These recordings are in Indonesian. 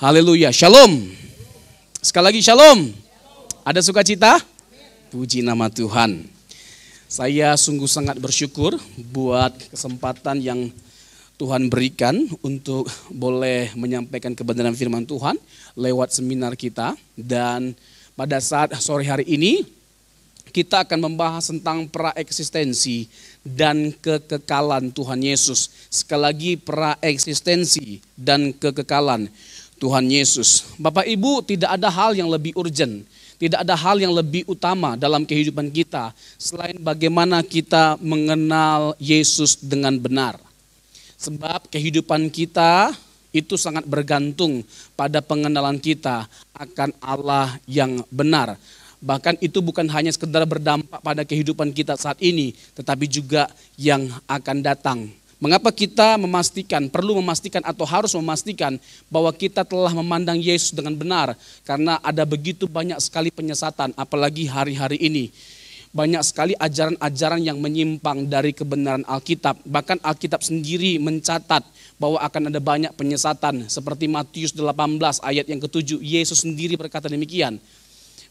Haleluya, shalom. Sekali lagi shalom. Ada sukacita? Puji nama Tuhan. Saya sungguh sangat bersyukur buat kesempatan yang Tuhan berikan untuk boleh menyampaikan kebenaran firman Tuhan lewat seminar kita. Dan pada saat sore hari ini kita akan membahas tentang praeksistensi dan kekekalan Tuhan Yesus. Sekali lagi praeksistensi dan kekekalan Tuhan Yesus. Bapak Ibu, tidak ada hal yang lebih urgent, tidak ada hal yang lebih utama dalam kehidupan kita selain bagaimana kita mengenal Yesus dengan benar. Sebab kehidupan kita itu sangat bergantung pada pengenalan kita akan Allah yang benar. Bahkan itu bukan hanya sekedar berdampak pada kehidupan kita saat ini, tetapi juga yang akan datang. Mengapa kita perlu memastikan atau harus memastikan bahwa kita telah memandang Yesus dengan benar? Karena ada begitu banyak sekali penyesatan, apalagi hari-hari ini. Banyak sekali ajaran-ajaran yang menyimpang dari kebenaran Alkitab. Bahkan Alkitab sendiri mencatat bahwa akan ada banyak penyesatan. Seperti Matius 18 ayat yang ke-7, Yesus sendiri berkata demikian.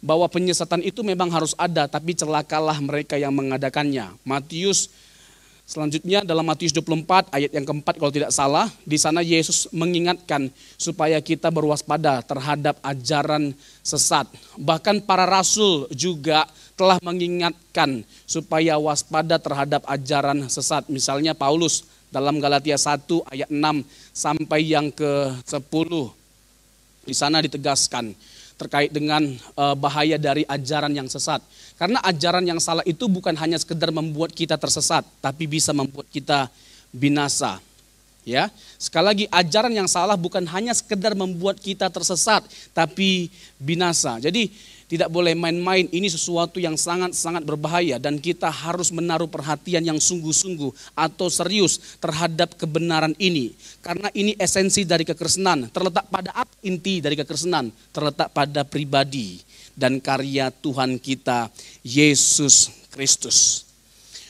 Bahwa penyesatan itu memang harus ada, tapi celakalah mereka yang mengadakannya. Selanjutnya dalam Matius 24 ayat yang keempat kalau tidak salah, di sana Yesus mengingatkan supaya kita berwaspada terhadap ajaran sesat. Bahkan para rasul juga telah mengingatkan supaya waspada terhadap ajaran sesat. Misalnya Paulus dalam Galatia 1 ayat 6 sampai yang ke-10. Di sana ditegaskan terkait dengan bahaya dari ajaran yang sesat. Karena ajaran yang salah itu bukan hanya sekedar membuat kita tersesat, tapi bisa membuat kita binasa. Ya, sekali lagi ajaran yang salah bukan hanya sekedar membuat kita tersesat, tapi binasa. Jadi tidak boleh main-main, ini sesuatu yang sangat-sangat berbahaya dan kita harus menaruh perhatian yang sungguh-sungguh atau serius terhadap kebenaran ini. Karena ini esensi dari kekristenan, terletak pada apa inti dari kekristenan? Terletak pada pribadi dan karya Tuhan kita, Yesus Kristus.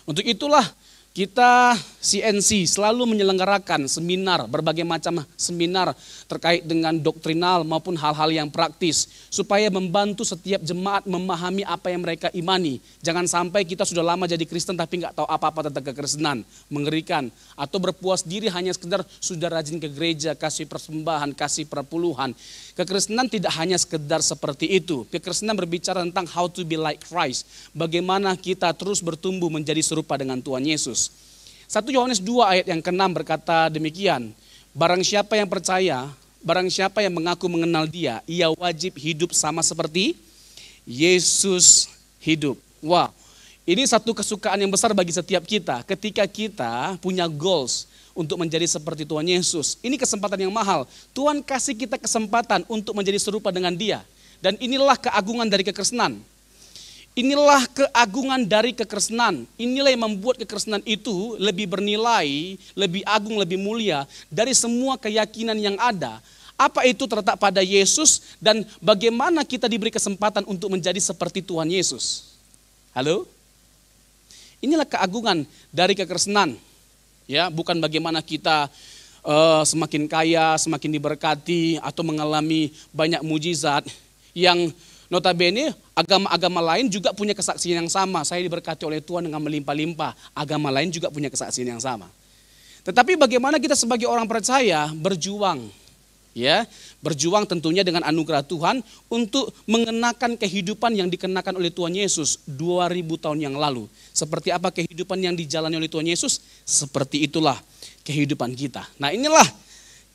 Untuk itulah kita CNC selalu menyelenggarakan seminar, berbagai macam seminar terkait dengan doktrinal maupun hal-hal yang praktis. Supaya membantu setiap jemaat memahami apa yang mereka imani. Jangan sampai kita sudah lama jadi Kristen tapi nggak tahu apa-apa tentang kekristenan. Mengerikan. Atau berpuas diri hanya sekedar sudah rajin ke gereja, kasih persembahan, kasih perpuluhan. Kekristenan tidak hanya sekedar seperti itu. Kekristenan berbicara tentang how to be like Christ. Bagaimana kita terus bertumbuh menjadi serupa dengan Tuhan Yesus. 1 Yohanes 2 ayat yang ke-6 berkata demikian. Barang siapa yang percaya, barang siapa yang mengaku mengenal Dia, ia wajib hidup sama seperti Yesus hidup. Wow, ini satu kesukaan yang besar bagi setiap kita. Ketika kita punya goals untuk menjadi seperti Tuhan Yesus. Ini kesempatan yang mahal. Tuhan kasih kita kesempatan untuk menjadi serupa dengan Dia. Dan inilah keagungan dari kekristenan. Inilah keagungan dari kekristenan. Inilah yang membuat kekristenan itu lebih bernilai, lebih agung, lebih mulia dari semua keyakinan yang ada. Apa itu terletak pada Yesus dan bagaimana kita diberi kesempatan untuk menjadi seperti Tuhan Yesus. Halo? Inilah keagungan dari kekristenan. Ya, bukan bagaimana kita semakin kaya, semakin diberkati atau mengalami banyak mujizat yang notabene agama-agama lain juga punya kesaksian yang sama. Saya diberkati oleh Tuhan dengan melimpah-limpah. Agama lain juga punya kesaksian yang sama. Tetapi bagaimana kita sebagai orang percaya berjuang. Ya, berjuang tentunya dengan anugerah Tuhan untuk mengenakan kehidupan yang dikenakan oleh Tuhan Yesus 2000 tahun yang lalu. Seperti apa kehidupan yang dijalani oleh Tuhan Yesus? Seperti itulah kehidupan kita. Nah, inilah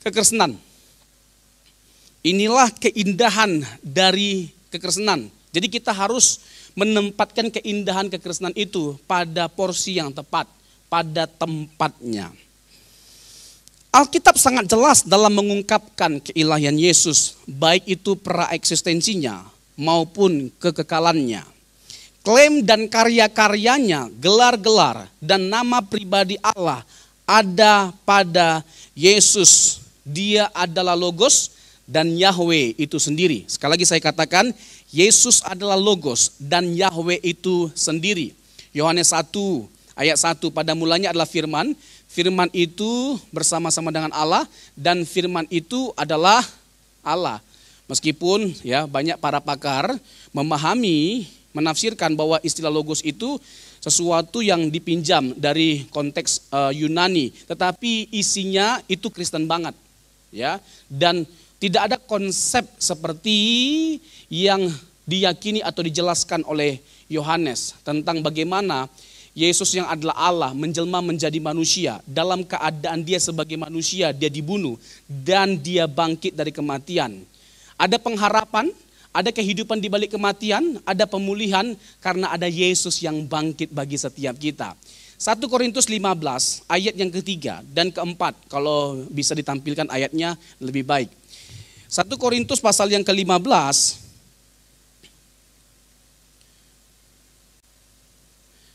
kekristenan. Inilah keindahan dari kekristenan. Jadi kita harus menempatkan keindahan kekristenan itu pada porsi yang tepat, pada tempatnya. Alkitab sangat jelas dalam mengungkapkan keilahian Yesus, baik itu praeksistensinya maupun kekekalannya. Klaim dan karya-karyanya, gelar-gelar dan nama pribadi Allah ada pada Yesus. Dia adalah Logos dan Yahweh itu sendiri. Sekali lagi saya katakan, Yesus adalah Logos dan Yahweh itu sendiri. Yohanes 1 ayat 1, pada mulanya adalah firman. Firman itu bersama-sama dengan Allah dan firman itu adalah Allah. Meskipun ya banyak para pakar memahami, menafsirkan bahwa istilah logos itu sesuatu yang dipinjam dari konteks Yunani, tetapi isinya itu Kristen banget, ya. Dan tidak ada konsep seperti yang diyakini atau dijelaskan oleh Yohanes tentang bagaimana Yesus yang adalah Allah menjelma menjadi manusia. Dalam keadaan dia sebagai manusia, dia dibunuh dan dia bangkit dari kematian. Ada pengharapan, ada kehidupan di balik kematian, ada pemulihan karena ada Yesus yang bangkit bagi setiap kita. 1 Korintus 15 ayat yang ketiga dan keempat, kalau bisa ditampilkan ayatnya lebih baik. 1 Korintus pasal yang ke-15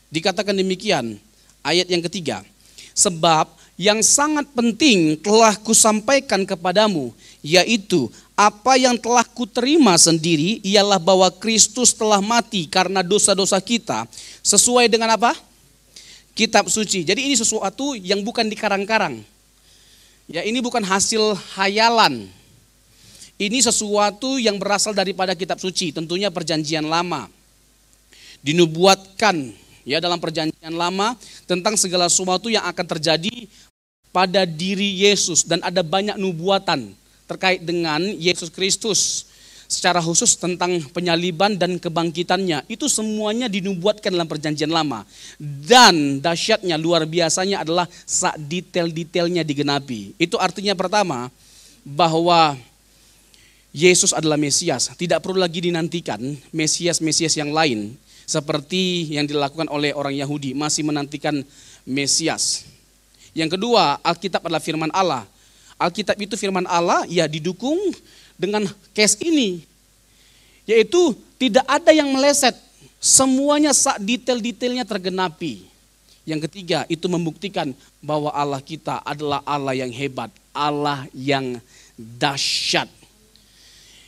dikatakan demikian, ayat yang ketiga. Sebab yang sangat penting telah kusampaikan kepadamu, yaitu apa yang telah kuterima sendiri ialah bahwa Kristus telah mati karena dosa-dosa kita. Sesuai dengan apa? Kitab suci. Jadi ini sesuatu yang bukan dikarang-karang. Ya, ini bukan hasil hayalan. Ini sesuatu yang berasal daripada kitab suci, tentunya perjanjian lama. Dinubuatkan ya dalam perjanjian lama tentang segala sesuatu yang akan terjadi pada diri Yesus, dan ada banyak nubuatan terkait dengan Yesus Kristus. Secara khusus tentang penyaliban dan kebangkitannya. Itu semuanya dinubuatkan dalam perjanjian lama. Dan dahsyatnya, luar biasanya adalah sak detail-detailnya digenapi. Itu artinya pertama, bahwa Yesus adalah Mesias. Tidak perlu lagi dinantikan Mesias-Mesias yang lain. Seperti yang dilakukan oleh orang Yahudi. Masih menantikan Mesias. Yang kedua, Alkitab adalah firman Allah. Alkitab itu firman Allah, ya didukung dengan case ini. Yaitu tidak ada yang meleset. Semuanya sak detail-detailnya tergenapi. Yang ketiga, itu membuktikan bahwa Allah kita adalah Allah yang hebat. Allah yang dahsyat.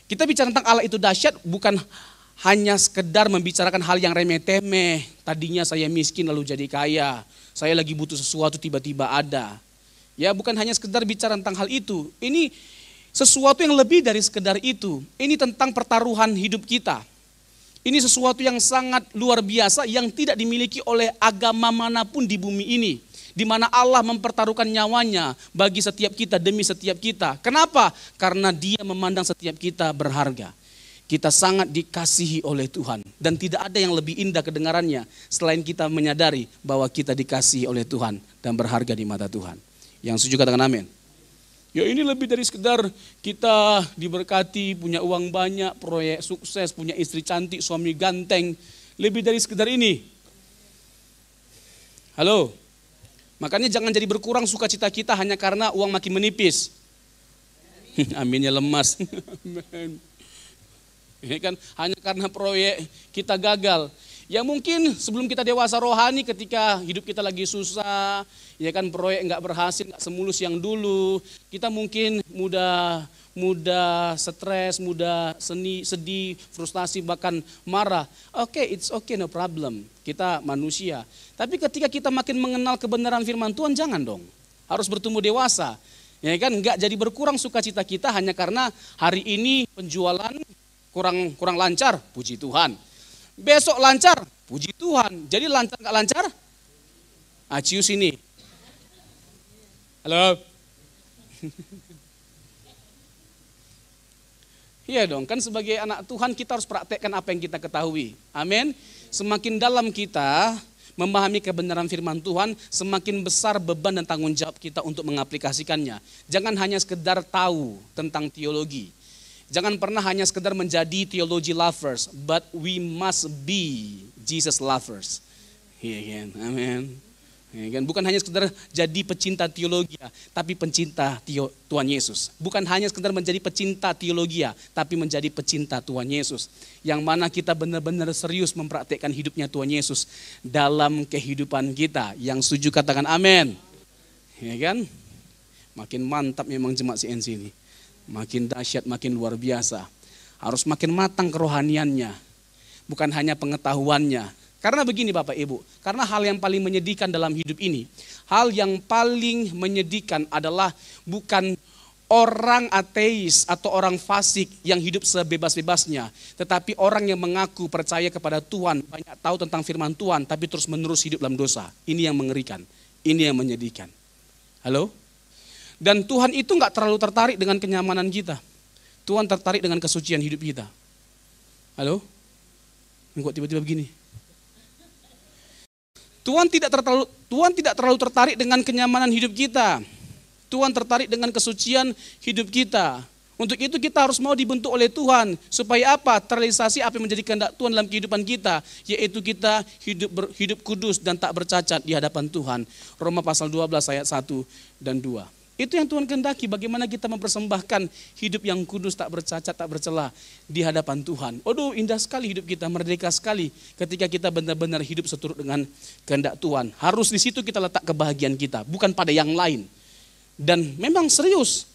Kita bicara tentang Allah itu dahsyat bukan hanya sekedar membicarakan hal yang remeh-temeh. Tadinya saya miskin lalu jadi kaya. Saya lagi butuh sesuatu tiba-tiba ada. Ya, bukan hanya sekedar bicara tentang hal itu. Ini sesuatu yang lebih dari sekedar itu. Ini tentang pertaruhan hidup kita. Ini sesuatu yang sangat luar biasa yang tidak dimiliki oleh agama manapun di bumi ini. Di mana Allah mempertaruhkan nyawanya bagi setiap kita demi setiap kita. Kenapa? Karena Dia memandang setiap kita berharga. Kita sangat dikasihi oleh Tuhan. Dan tidak ada yang lebih indah kedengarannya selain kita menyadari bahwa kita dikasihi oleh Tuhan dan berharga di mata Tuhan. Yang setuju katakan amin. Ya, ini lebih dari sekedar kita diberkati, punya uang banyak, proyek sukses, punya istri cantik, suami ganteng. Lebih dari sekedar ini. Halo. Makanya jangan jadi berkurang sukacita kita hanya karena uang makin menipis. Aminnya lemas. Amin. Ini kan hanya karena proyek kita gagal. Ya mungkin sebelum kita dewasa rohani, ketika hidup kita lagi susah, ya kan proyek nggak berhasil, nggak semulus yang dulu, kita mungkin mudah stres, mudah sedih, frustasi, bahkan marah. Oke, it's okay, no problem. Kita manusia. Tapi ketika kita makin mengenal kebenaran firman Tuhan, jangan dong. Harus bertumbuh dewasa. Ya kan, nggak jadi berkurang sukacita kita hanya karena hari ini penjualan kurang lancar, puji Tuhan. Besok lancar, puji Tuhan. Jadi lancar nggak lancar? Cius ini. Halo. Iya dong, kan sebagai anak Tuhan kita harus praktekkan apa yang kita ketahui. Amin. Semakin dalam kita memahami kebenaran firman Tuhan, semakin besar beban dan tanggung jawab kita untuk mengaplikasikannya. Jangan hanya sekedar tahu tentang teologi. Jangan pernah hanya sekedar menjadi theology lovers, but we must be Jesus lovers. Iya kan, amin. Ya kan? Bukan hanya sekedar jadi pecinta teologi, tapi pencinta Tuhan Yesus. Bukan hanya sekedar menjadi pecinta teologi, tapi menjadi pecinta Tuhan Yesus. Yang mana kita benar-benar serius mempraktekkan hidupnya Tuhan Yesus dalam kehidupan kita. Yang setuju katakan amin. Ya kan? Makin mantap memang jemaat CNC ini. Makin dahsyat, makin luar biasa. Harus makin matang kerohaniannya. Bukan hanya pengetahuannya. Karena begini Bapak Ibu, karena hal yang paling menyedihkan dalam hidup ini, hal yang paling menyedihkan adalah bukan orang ateis atau orang fasik yang hidup sebebas-bebasnya, tetapi orang yang mengaku percaya kepada Tuhan, banyak tahu tentang firman Tuhan, tapi terus menerus hidup dalam dosa. Ini yang mengerikan, ini yang menyedihkan. Halo? Dan Tuhan itu nggak terlalu tertarik dengan kenyamanan kita. Tuhan tertarik dengan kesucian hidup kita. Halo? Kok tiba-tiba begini? Tuhan tidak terlalu tertarik dengan kenyamanan hidup kita. Tuhan tertarik dengan kesucian hidup kita. Untuk itu kita harus mau dibentuk oleh Tuhan. Supaya apa? Terrealisasi apa yang menjadi kehendak Tuhan dalam kehidupan kita. Yaitu kita hidup kudus dan tak bercacat di hadapan Tuhan. Roma pasal 12 ayat 1 dan 2. Itu yang Tuhan kehendaki, bagaimana kita mempersembahkan hidup yang kudus, tak bercacat, tak bercela di hadapan Tuhan. Aduh, indah sekali hidup kita, merdeka sekali ketika kita benar-benar hidup seturut dengan kehendak Tuhan. Harus di situ kita letak kebahagiaan kita, bukan pada yang lain. Dan memang serius,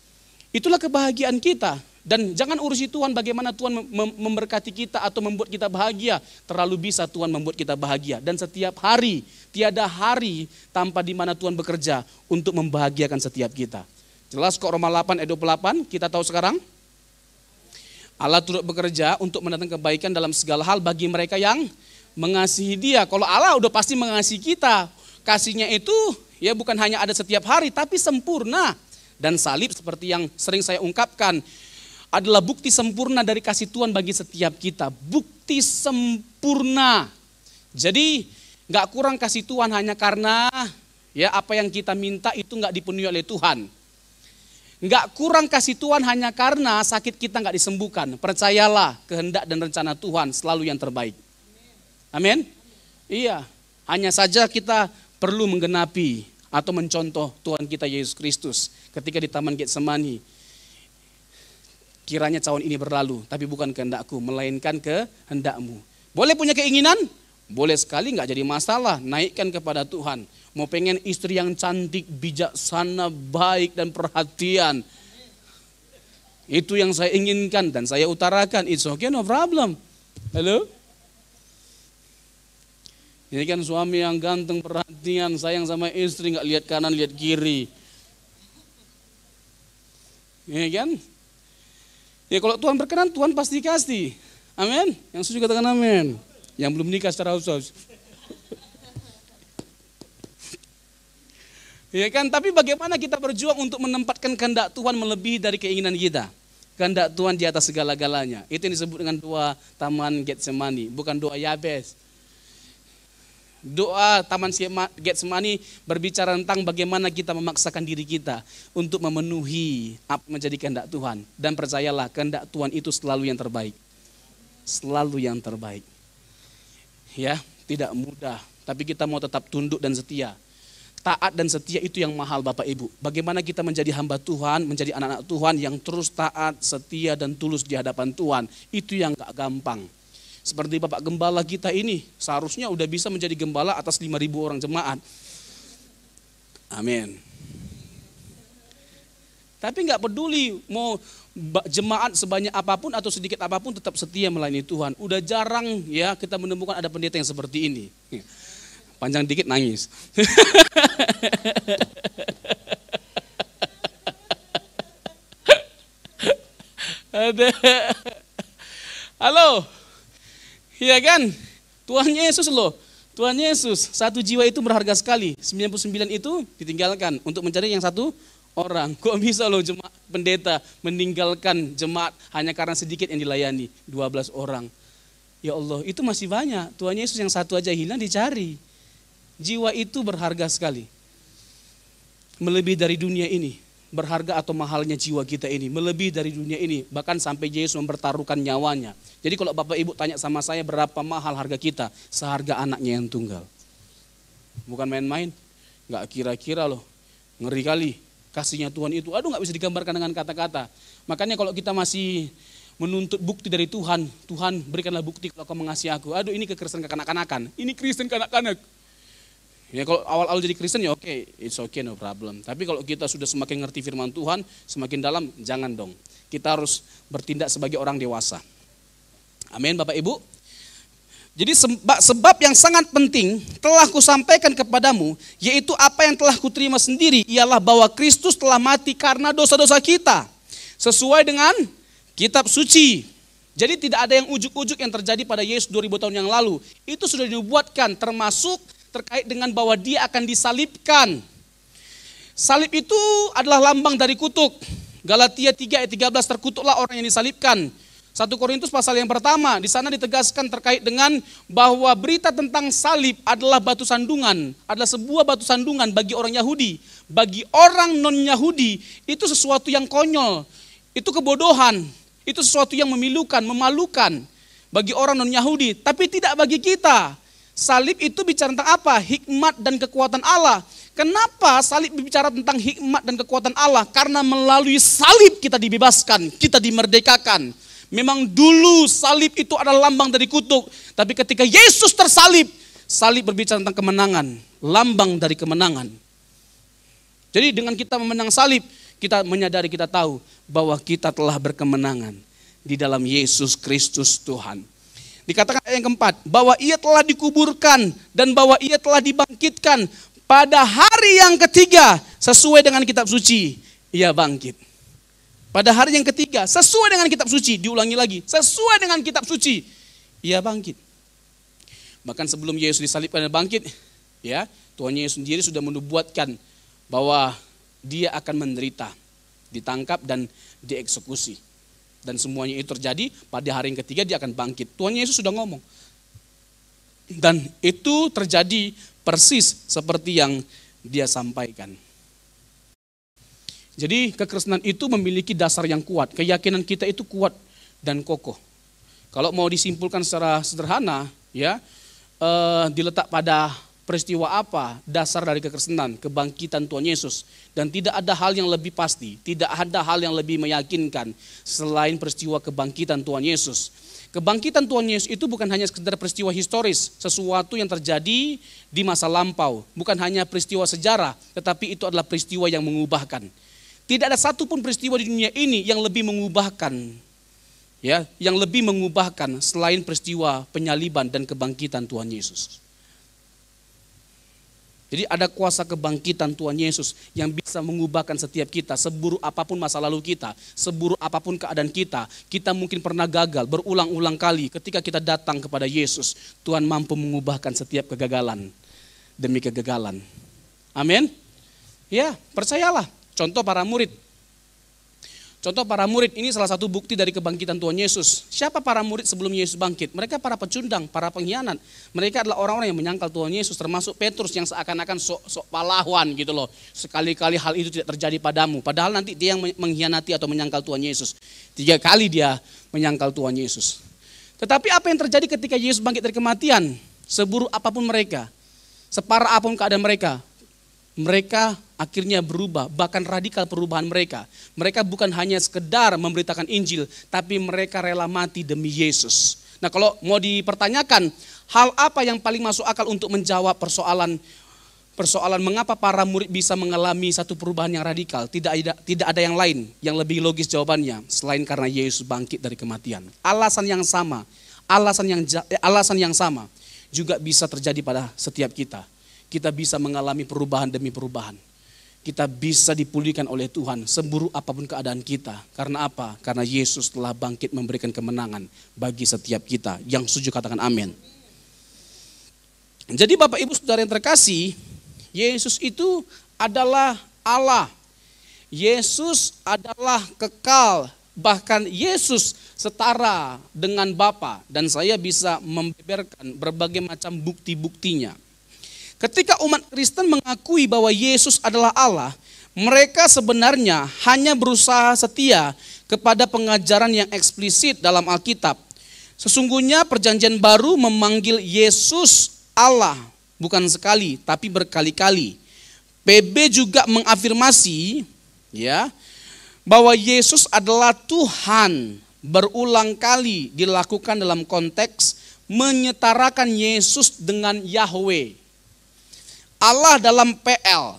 itulah kebahagiaan kita. Dan jangan urusi Tuhan bagaimana Tuhan memberkati kita atau membuat kita bahagia. Terlalu bisa Tuhan membuat kita bahagia. Dan setiap hari, tiada hari tanpa di mana Tuhan bekerja untuk membahagiakan setiap kita. Jelas kok Roma 8 ayat 28, kita tahu sekarang. Allah turut bekerja untuk mendatangkan kebaikan dalam segala hal bagi mereka yang mengasihi Dia. Kalau Allah udah pasti mengasihi kita. Kasihnya itu ya bukan hanya ada setiap hari tapi sempurna. Dan salib seperti yang sering saya ungkapkan adalah bukti sempurna dari kasih Tuhan bagi setiap kita. Bukti sempurna. Jadi gak kurang kasih Tuhan hanya karena ya apa yang kita minta itu gak dipenuhi oleh Tuhan. Gak kurang kasih Tuhan hanya karena sakit kita gak disembuhkan. Percayalah kehendak dan rencana Tuhan selalu yang terbaik. Amin? Iya, hanya saja kita perlu menggenapi atau mencontoh Tuhan kita Yesus Kristus ketika di Taman Getsemani. Kiranya cawan ini berlalu, tapi bukan kehendakku, melainkan kehendakmu. Boleh punya keinginan? Boleh sekali, gak jadi masalah. Naikkan kepada Tuhan. Mau pengen istri yang cantik, bijaksana, baik, dan perhatian. Itu yang saya inginkan dan saya utarakan. It's okay, no problem. Halo? Ini kan suami yang ganteng, perhatian, sayang sama istri, gak lihat kanan, lihat kiri. Ini kan? Ya kalau Tuhan berkenan, Tuhan pasti kasih. Amin. Yang setuju katakan amin. Yang belum nikah secara khusus. Ya kan, tapi bagaimana kita berjuang untuk menempatkan kehendak Tuhan melebihi dari keinginan kita. Kehendak Tuhan di atas segala-galanya. Itu yang disebut dengan doa Taman Getsemani, bukan doa Yabes. Doa Taman Getsemani berbicara tentang bagaimana kita memaksakan diri kita untuk memenuhi apa menjadi kehendak Tuhan. Dan percayalah kehendak Tuhan itu selalu yang terbaik. Selalu yang terbaik. Ya, tidak mudah. Tapi kita mau tetap tunduk dan setia. Taat dan setia itu yang mahal Bapak Ibu. Bagaimana kita menjadi hamba Tuhan, menjadi anak-anak Tuhan yang terus taat, setia dan tulus di hadapan Tuhan. Itu yang gak gampang. Seperti Bapak Gembala kita ini, seharusnya udah bisa menjadi gembala atas 5.000 orang jemaat. Amin. Tapi gak peduli mau jemaat sebanyak apapun atau sedikit apapun tetap setia melayani Tuhan. Udah jarang ya kita menemukan ada pendeta yang seperti ini. Panjang dikit nangis. Halo. Iya kan? Tuhan Yesus loh. Tuhan Yesus, satu jiwa itu berharga sekali. 99 itu ditinggalkan untuk mencari yang satu orang. Kok bisa loh jemaat pendeta meninggalkan jemaat hanya karena sedikit yang dilayani. 12 orang. Ya Allah, itu masih banyak. Tuhan Yesus yang satu aja hilang dicari. Jiwa itu berharga sekali. Melebihi dari dunia ini. Berharga atau mahalnya jiwa kita ini, melebihi dari dunia ini, bahkan sampai Yesus mempertaruhkan nyawanya. Jadi kalau Bapak Ibu tanya sama saya berapa mahal harga kita, seharga anaknya yang tunggal. Bukan main-main, gak kira-kira loh, ngeri kali kasihnya Tuhan itu, aduh gak bisa digambarkan dengan kata-kata. Makanya kalau kita masih menuntut bukti dari Tuhan, Tuhan berikanlah bukti kalau kau mengasihi aku. Aduh ini kekristenan kekanak-kanakan, ini Kristen kanak-kanak. Ya kalau awal-awal jadi Kristen ya oke, it's okay no problem. Tapi kalau kita sudah semakin ngerti firman Tuhan, semakin dalam, jangan dong. Kita harus bertindak sebagai orang dewasa. Amin Bapak Ibu. Jadi sebab yang sangat penting telah kusampaikan kepadamu, yaitu apa yang telah kuterima sendiri, ialah bahwa Kristus telah mati karena dosa-dosa kita, sesuai dengan kitab suci. Jadi tidak ada yang ujuk-ujuk yang terjadi pada Yesus 2000 tahun yang lalu. Itu sudah dibuatkan, termasuk terkait dengan bahwa dia akan disalibkan. Salib itu adalah lambang dari kutuk. Galatia 3 ayat 13, terkutuklah orang yang disalibkan. 1 Korintus pasal yang pertama, di sana ditegaskan terkait dengan bahwa berita tentang salib adalah batu sandungan, adalah sebuah batu sandungan bagi orang Yahudi. Bagi orang non-Yahudi, itu sesuatu yang konyol, itu kebodohan, itu sesuatu yang memilukan, memalukan bagi orang non-Yahudi. Tapi tidak bagi kita. Salib itu bicara tentang apa? Hikmat dan kekuatan Allah. Kenapa salib berbicara tentang hikmat dan kekuatan Allah? Karena melalui salib kita dibebaskan, kita dimerdekakan. Memang dulu salib itu adalah lambang dari kutuk. Tapi ketika Yesus tersalib, salib berbicara tentang kemenangan. Lambang dari kemenangan. Jadi dengan kita memenang salib, kita menyadari, kita tahu bahwa kita telah berkemenangan di dalam Yesus Kristus Tuhan. Dikatakan ayat yang keempat, bahwa ia telah dikuburkan dan bahwa ia telah dibangkitkan pada hari yang ketiga sesuai dengan kitab suci. Ia bangkit. Pada hari yang ketiga, sesuai dengan kitab suci, diulangi lagi, sesuai dengan kitab suci, ia bangkit. Bahkan sebelum Yesus disalibkan dan bangkit, ya, Tuhan Yesus sendiri sudah menubuatkan bahwa dia akan menderita, ditangkap dan dieksekusi. Dan semuanya itu terjadi pada hari yang ketiga dia akan bangkit. Tuhan Yesus sudah ngomong. Dan itu terjadi persis seperti yang dia sampaikan. Jadi kekristenan itu memiliki dasar yang kuat. Keyakinan kita itu kuat dan kokoh. Kalau mau disimpulkan secara sederhana, ya, diletak pada peristiwa apa dasar dari kekristenan, kebangkitan Tuhan Yesus. Dan tidak ada hal yang lebih pasti, tidak ada hal yang lebih meyakinkan selain peristiwa kebangkitan Tuhan Yesus. Kebangkitan Tuhan Yesus itu bukan hanya sekedar peristiwa historis, sesuatu yang terjadi di masa lampau. Bukan hanya peristiwa sejarah, tetapi itu adalah peristiwa yang mengubahkan. Tidak ada satupun peristiwa di dunia ini yang lebih mengubahkan, ya, yang lebih mengubahkan selain peristiwa penyaliban dan kebangkitan Tuhan Yesus. Jadi ada kuasa kebangkitan Tuhan Yesus yang bisa mengubahkan setiap kita, seburuk apapun masa lalu kita, seburuk apapun keadaan kita. Kita mungkin pernah gagal berulang-ulang kali, ketika kita datang kepada Yesus, Tuhan mampu mengubahkan setiap kegagalan demi kegagalan. Amin. Ya, percayalah. Contoh para murid. Contoh para murid ini salah satu bukti dari kebangkitan Tuhan Yesus. Siapa para murid sebelum Yesus bangkit? Mereka para pecundang, para pengkhianat. Mereka adalah orang-orang yang menyangkal Tuhan Yesus, termasuk Petrus yang seakan-akan sok pahlawan gitu loh. Sekali-kali hal itu tidak terjadi padamu. Padahal nanti dia yang mengkhianati atau menyangkal Tuhan Yesus. 3 kali dia menyangkal Tuhan Yesus. Tetapi apa yang terjadi ketika Yesus bangkit dari kematian? Seburuk apapun mereka, separah apapun keadaan mereka akhirnya berubah, bahkan radikal perubahan mereka. Mereka bukan hanya sekedar memberitakan Injil, tapi mereka rela mati demi Yesus. Nah, kalau mau dipertanyakan, hal apa yang paling masuk akal untuk menjawab persoalan mengapa para murid bisa mengalami satu perubahan yang radikal? Tidak ada yang lain yang lebih logis jawabannya selain karena Yesus bangkit dari kematian. Alasan yang sama juga bisa terjadi pada setiap kita. Kita bisa mengalami perubahan demi perubahan. Kita bisa dipulihkan oleh Tuhan seburuk apapun keadaan kita. Karena apa? Karena Yesus telah bangkit memberikan kemenangan bagi setiap kita. Yang setuju katakan amin. Jadi Bapak Ibu Saudara yang terkasih, Yesus itu adalah Allah. Yesus adalah kekal. Bahkan Yesus setara dengan Bapa. Dan saya bisa membeberkan berbagai macam bukti-buktinya. Ketika umat Kristen mengakui bahwa Yesus adalah Allah, mereka sebenarnya hanya berusaha setia kepada pengajaran yang eksplisit dalam Alkitab. Sesungguhnya perjanjian baru memanggil Yesus Allah, bukan sekali tapi berkali-kali. PB juga mengafirmasi, ya, bahwa Yesus adalah Tuhan, berulang kali dilakukan dalam konteks menyetarakan Yesus dengan Yahweh. Allah dalam PL.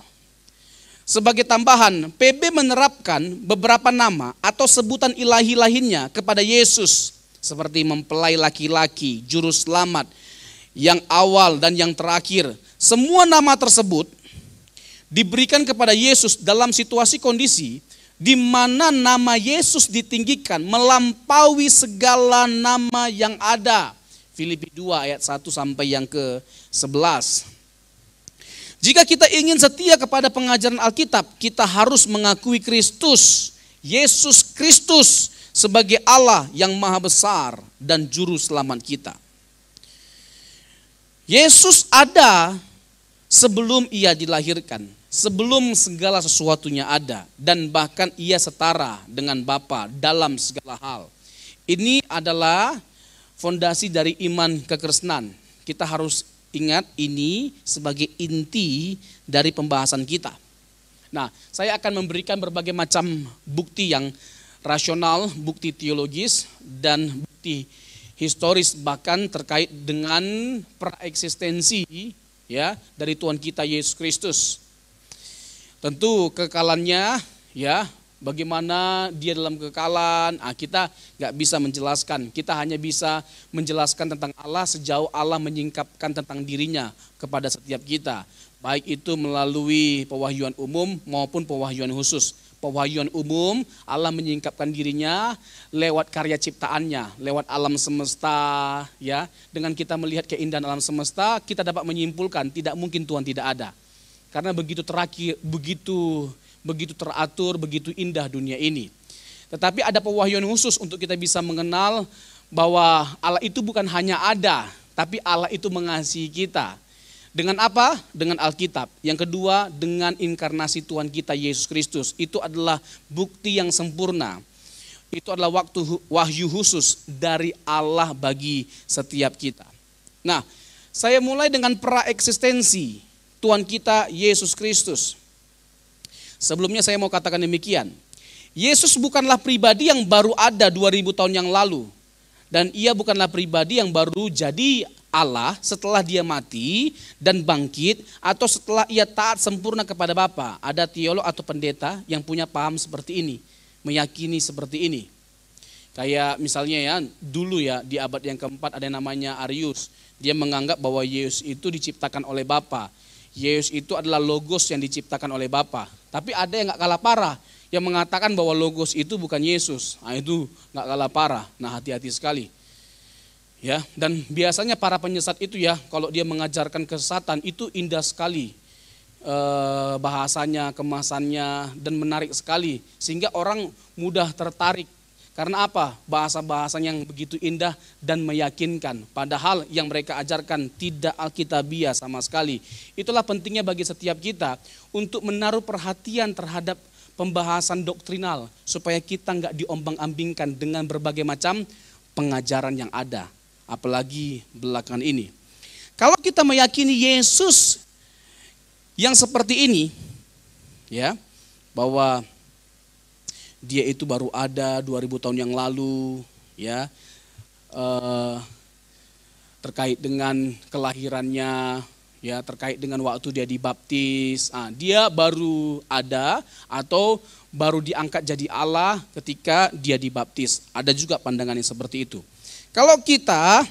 Sebagai tambahan, PB menerapkan beberapa nama atau sebutan ilahi lainnya kepada Yesus. Seperti mempelai laki-laki, juru selamat, yang awal dan yang terakhir. Semua nama tersebut diberikan kepada Yesus dalam situasi kondisi di mana nama Yesus ditinggikan melampaui segala nama yang ada. Filipi 2 ayat 1 sampai yang ke-11. Jika kita ingin setia kepada pengajaran Alkitab, kita harus mengakui Kristus, Yesus Kristus sebagai Allah yang maha besar dan juru selamat kita. Yesus ada sebelum ia dilahirkan, sebelum segala sesuatunya ada, dan bahkan ia setara dengan Bapa dalam segala hal. Ini adalah fondasi dari iman kekristenan. Kita harus ingat ini sebagai inti dari pembahasan kita. Nah, saya akan memberikan berbagai macam bukti yang rasional, bukti teologis, dan bukti historis bahkan terkait dengan praeksistensi ya dari Tuhan kita Yesus Kristus. Tentu kekalannya ya, bagaimana dia dalam kekalan, kita nggak bisa menjelaskan. Kita hanya bisa menjelaskan tentang Allah sejauh Allah menyingkapkan tentang dirinya kepada setiap kita. Baik itu melalui pewahyuan umum maupun pewahyuan khusus. Pewahyuan umum, Allah menyingkapkan dirinya lewat karya ciptaannya, lewat alam semesta. Ya, dengan kita melihat keindahan alam semesta, kita dapat menyimpulkan tidak mungkin Tuhan tidak ada. Karena begitu terakhir, begitu teratur, begitu indah dunia ini. Tetapi ada pewahyuan khusus untuk kita bisa mengenal bahwa Allah itu bukan hanya ada, tapi Allah itu mengasihi kita. Dengan apa? Dengan Alkitab. Yang kedua, dengan inkarnasi Tuhan kita Yesus Kristus. Itu adalah bukti yang sempurna. Itu adalah wahyu khusus dari Allah bagi setiap kita. Nah, saya mulai dengan praeksistensi Tuhan kita Yesus Kristus. Sebelumnya saya mau katakan demikian. Yesus bukanlah pribadi yang baru ada 2000 tahun yang lalu. Dan ia bukanlah pribadi yang baru jadi Allah setelah dia mati dan bangkit atau setelah ia taat sempurna kepada Bapa. Ada teolog atau pendeta yang punya paham seperti ini, meyakini seperti ini. Kayak misalnya ya, dulu ya di abad yang keempat ada yang namanya Arius. Dia menganggap bahwa Yesus itu diciptakan oleh Bapa. Yesus itu adalah logos yang diciptakan oleh Bapa. Tapi ada yang gak kalah parah, yang mengatakan bahwa logos itu bukan Yesus. Nah itu gak kalah parah, nah hati-hati sekali. Ya, dan biasanya para penyesat itu ya, kalau dia mengajarkan kesesatan itu indah sekali bahasanya, kemasannya, dan menarik sekali. Sehingga orang mudah tertarik. Karena apa? Bahasa-bahasanya yang begitu indah dan meyakinkan. Padahal yang mereka ajarkan tidak alkitabiah sama sekali. Itulah pentingnya bagi setiap kita untuk menaruh perhatian terhadap pembahasan doktrinal. Supaya kita nggak diombang-ambingkan dengan berbagai macam pengajaran yang ada. Apalagi belakangan ini. Kalau kita meyakini Yesus yang seperti ini, ya, bahwa dia itu baru ada 2000 tahun yang lalu, ya, terkait dengan kelahirannya, ya, terkait dengan waktu dia dibaptis, dia baru ada atau baru diangkat jadi Allah ketika dia dibaptis. Ada juga pandangan yang seperti itu. Kalau kita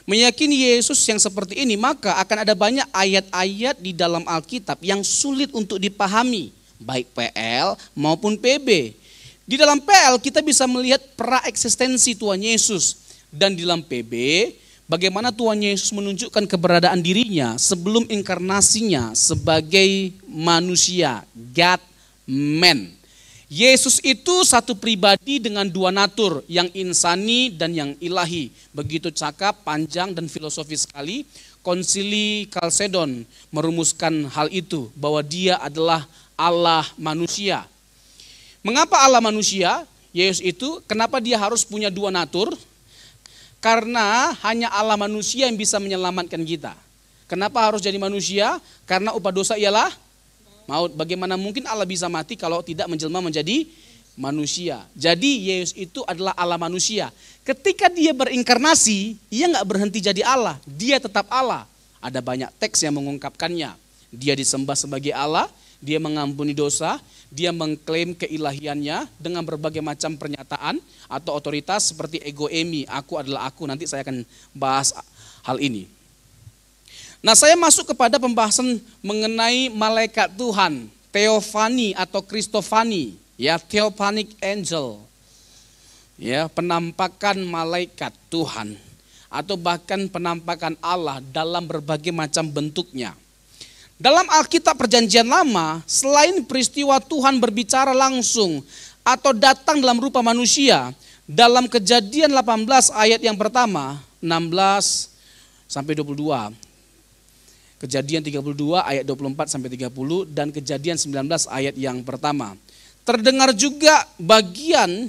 meyakini Yesus yang seperti ini, maka akan ada banyak ayat-ayat di dalam Alkitab yang sulit untuk dipahami, baik PL maupun PB. Di dalam PL kita bisa melihat praeksistensi Tuhan Yesus, dan di dalam PB bagaimana Tuhan Yesus menunjukkan keberadaan dirinya sebelum inkarnasinya sebagai manusia, God man. Yesus itu satu pribadi dengan dua natur, yang insani dan yang ilahi. Begitu cakap, panjang dan filosofis sekali. Konsili Kalsedon merumuskan hal itu, bahwa dia adalah Allah manusia. Mengapa Allah manusia? Yesus itu, kenapa dia harus punya dua natur? Karena hanya Allah manusia yang bisa menyelamatkan kita. Kenapa harus jadi manusia? Karena upah dosa ialah maut. Bagaimana mungkin Allah bisa mati kalau tidak menjelma menjadi manusia? Jadi Yesus itu adalah Allah manusia. Ketika dia berinkarnasi, ia nggak berhenti jadi Allah. Dia tetap Allah. Ada banyak teks yang mengungkapkannya. Dia disembah sebagai Allah, dia mengampuni dosa, dia mengklaim keilahiannya dengan berbagai macam pernyataan atau otoritas seperti ego eimi, aku adalah aku. Nanti saya akan bahas hal ini. Nah, saya masuk kepada pembahasan mengenai malaikat Tuhan, Theophany atau Christophany, ya, Theophanic angel. Ya, penampakan malaikat Tuhan atau bahkan penampakan Allah dalam berbagai macam bentuknya. Dalam Alkitab Perjanjian Lama, selain peristiwa Tuhan berbicara langsung atau datang dalam rupa manusia, dalam Kejadian 18 ayat yang pertama, 16 sampai 22. Kejadian 32 ayat 24 sampai 30 dan Kejadian 19 ayat yang pertama. Terdengar juga bagian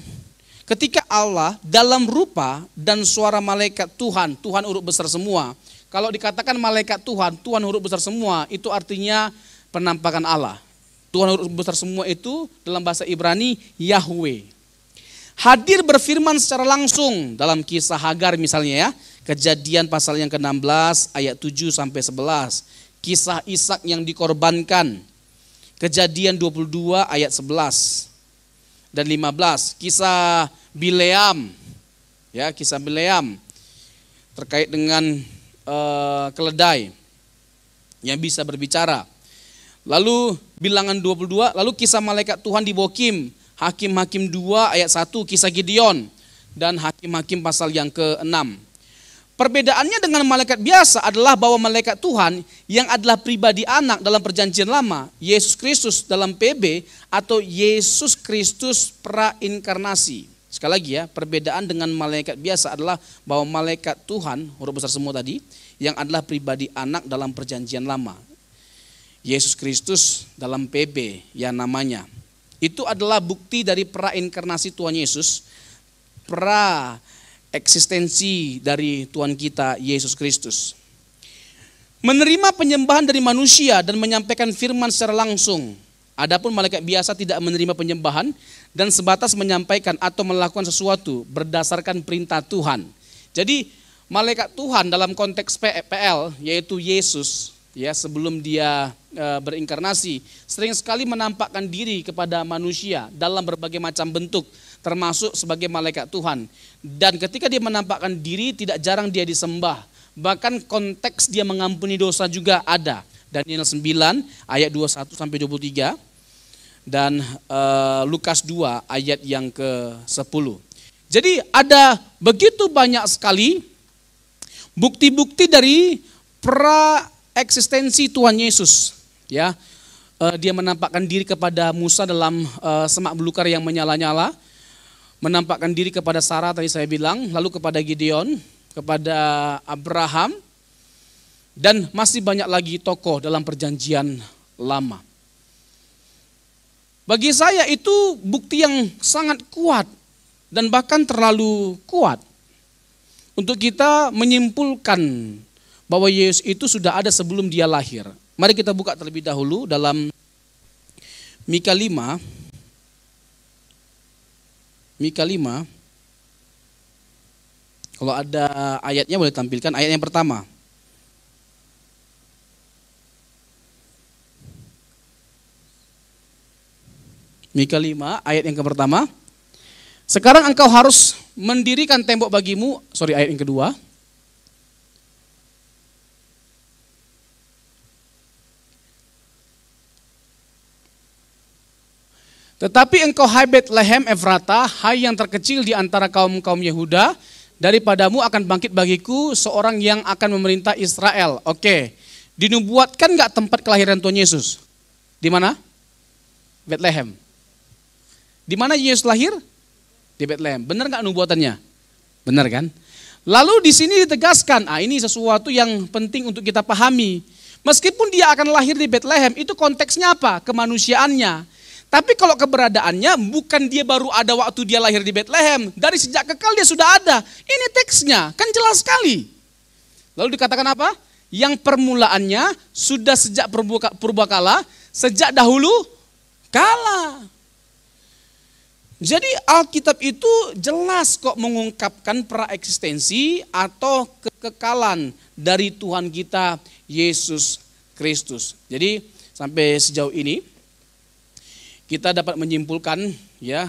ketika Allah dalam rupa dan suara malaikat Tuhan, Tuhan huruf besar semua. Kalau dikatakan malaikat Tuhan, Tuhan huruf besar semua, itu artinya penampakan Allah. Tuhan huruf besar semua itu dalam bahasa Ibrani Yahweh. Hadir berfirman secara langsung dalam kisah Hagar misalnya, ya. Kejadian pasal yang ke-16 ayat 7 sampai 11. Kisah Ishak yang dikorbankan. Kejadian 22 ayat 11 dan 15. Kisah Bileam, ya, kisah Bileam terkait dengan keledai yang bisa berbicara. Lalu bilangan 22, lalu kisah malaikat Tuhan di Bokim, Hakim-Hakim 2 ayat 1, kisah Gideon, dan Hakim-Hakim pasal yang ke-6. Perbedaannya dengan malaikat biasa adalah bahwa malaikat Tuhan yang adalah pribadi anak dalam Perjanjian Lama, Yesus Kristus dalam PB atau Yesus Kristus prainkarnasi. Sekali lagi ya, perbedaan dengan malaikat biasa adalah bahwa malaikat Tuhan, huruf besar semua tadi, yang adalah pribadi anak dalam Perjanjian Lama. Yesus Kristus dalam PB ya namanya. Itu adalah bukti dari prainkarnasi Tuhan Yesus, eksistensi dari Tuhan kita Yesus Kristus. Menerima penyembahan dari manusia dan menyampaikan firman secara langsung. Adapun malaikat biasa tidak menerima penyembahan dan sebatas menyampaikan atau melakukan sesuatu berdasarkan perintah Tuhan. Jadi malaikat Tuhan dalam konteks PL yaitu Yesus, ya, sebelum dia berinkarnasi sering sekali menampakkan diri kepada manusia dalam berbagai macam bentuk, termasuk sebagai malaikat Tuhan. Dan ketika dia menampakkan diri, tidak jarang dia disembah. Bahkan konteks dia mengampuni dosa juga ada. Daniel 9 ayat 21 sampai 23 dan Lukas 2 ayat yang ke-10. Jadi ada begitu banyak sekali bukti-bukti dari eksistensi Tuhan Yesus, ya. Dia menampakkan diri kepada Musa dalam semak belukar yang menyala-nyala, menampakkan diri kepada Sarah tadi saya bilang, lalu kepada Gideon, kepada Abraham, dan masih banyak lagi tokoh dalam Perjanjian Lama. Bagi saya itu bukti yang sangat kuat dan bahkan terlalu kuat untuk kita menyimpulkan bahwa Yesus itu sudah ada sebelum dia lahir. Mari kita buka terlebih dahulu dalam Mika 5. Mika 5. Kalau ada ayatnya boleh tampilkan ayat yang pertama. Mika 5 ayat yang pertama. Sekarang engkau harus mendirikan tembok bagimu, ayat yang kedua. Tetapi engkau hai Betlehem Efrata, hai yang terkecil di antara kaum-kaum Yehuda, daripadamu akan bangkit bagiku seorang yang akan memerintah Israel. Oke, dinubuatkan gak tempat kelahiran Tuhan Yesus? Di mana? Betlehem. Di mana Yesus lahir? Di Betlehem. Benar gak nubuatannya? Benar kan? Lalu di sini ditegaskan, ini sesuatu yang penting untuk kita pahami. Meskipun dia akan lahir di Betlehem, itu konteksnya apa? Kemanusiaannya. Tapi kalau keberadaannya bukan dia baru ada waktu dia lahir di Betlehem. Dari sejak kekal dia sudah ada. Ini teksnya, kan jelas sekali. Lalu dikatakan apa? Yang permulaannya sudah sejak purbakala, sejak dahulu kala. Jadi Alkitab itu jelas kok mengungkapkan praeksistensi atau kekekalan dari Tuhan kita Yesus Kristus. Jadi sampai sejauh ini kita dapat menyimpulkan, ya,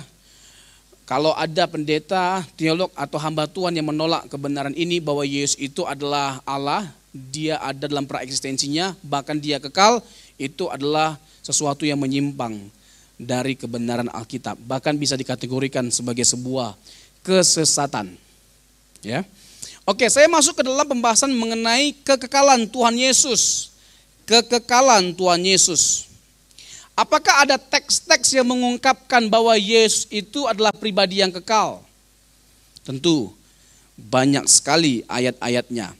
kalau ada pendeta, teolog atau hamba Tuhan yang menolak kebenaran ini bahwa Yesus itu adalah Allah, dia ada dalam praeksistensinya, bahkan dia kekal, itu adalah sesuatu yang menyimpang dari kebenaran Alkitab. Bahkan bisa dikategorikan sebagai sebuah kesesatan. Ya. Oke, saya masuk ke dalam pembahasan mengenai kekekalan Tuhan Yesus. Kekekalan Tuhan Yesus. Apakah ada teks-teks yang mengungkapkan bahwa Yesus itu adalah pribadi yang kekal? Tentu banyak sekali ayat-ayatnya.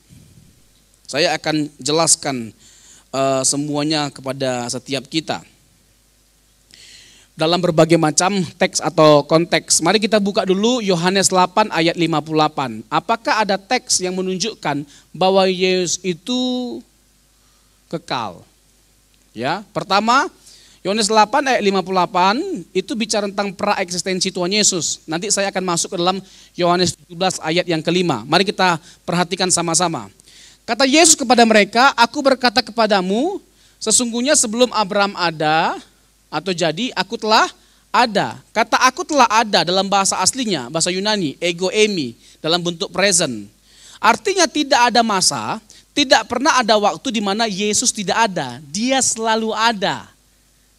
Saya akan jelaskan semuanya kepada setiap kita. Dalam berbagai macam teks atau konteks. Mari kita buka dulu Yohanes 8 ayat 58. Apakah ada teks yang menunjukkan bahwa Yesus itu kekal? Ya, pertama Yohanes 8 ayat 58 itu bicara tentang praeksistensi Tuhan Yesus. Nanti saya akan masuk ke dalam Yohanes 17 ayat yang kelima. Mari kita perhatikan sama-sama. Kata Yesus kepada mereka, aku berkata kepadamu, sesungguhnya sebelum Abraham ada atau jadi, aku telah ada. Kata aku telah ada dalam bahasa aslinya, bahasa Yunani, ego eimi, dalam bentuk present. Artinya tidak ada masa, tidak pernah ada waktu di mana Yesus tidak ada. Dia selalu ada.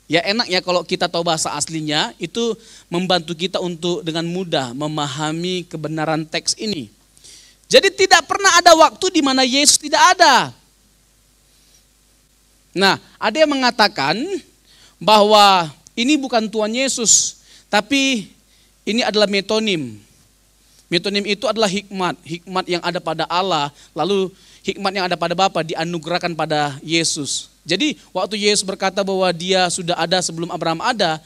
Ya enak ya kalau kita tahu bahasa aslinya, itu membantu kita untuk dengan mudah memahami kebenaran teks ini. Jadi tidak pernah ada waktu di mana Yesus tidak ada. Nah, ada yang mengatakan bahwa ini bukan Tuhan Yesus, tapi ini adalah metonim. Metonim itu adalah hikmat, hikmat yang ada pada Allah, lalu hikmat yang ada pada Bapa dianugerahkan pada Yesus. Jadi waktu Yesus berkata bahwa dia sudah ada sebelum Abraham ada,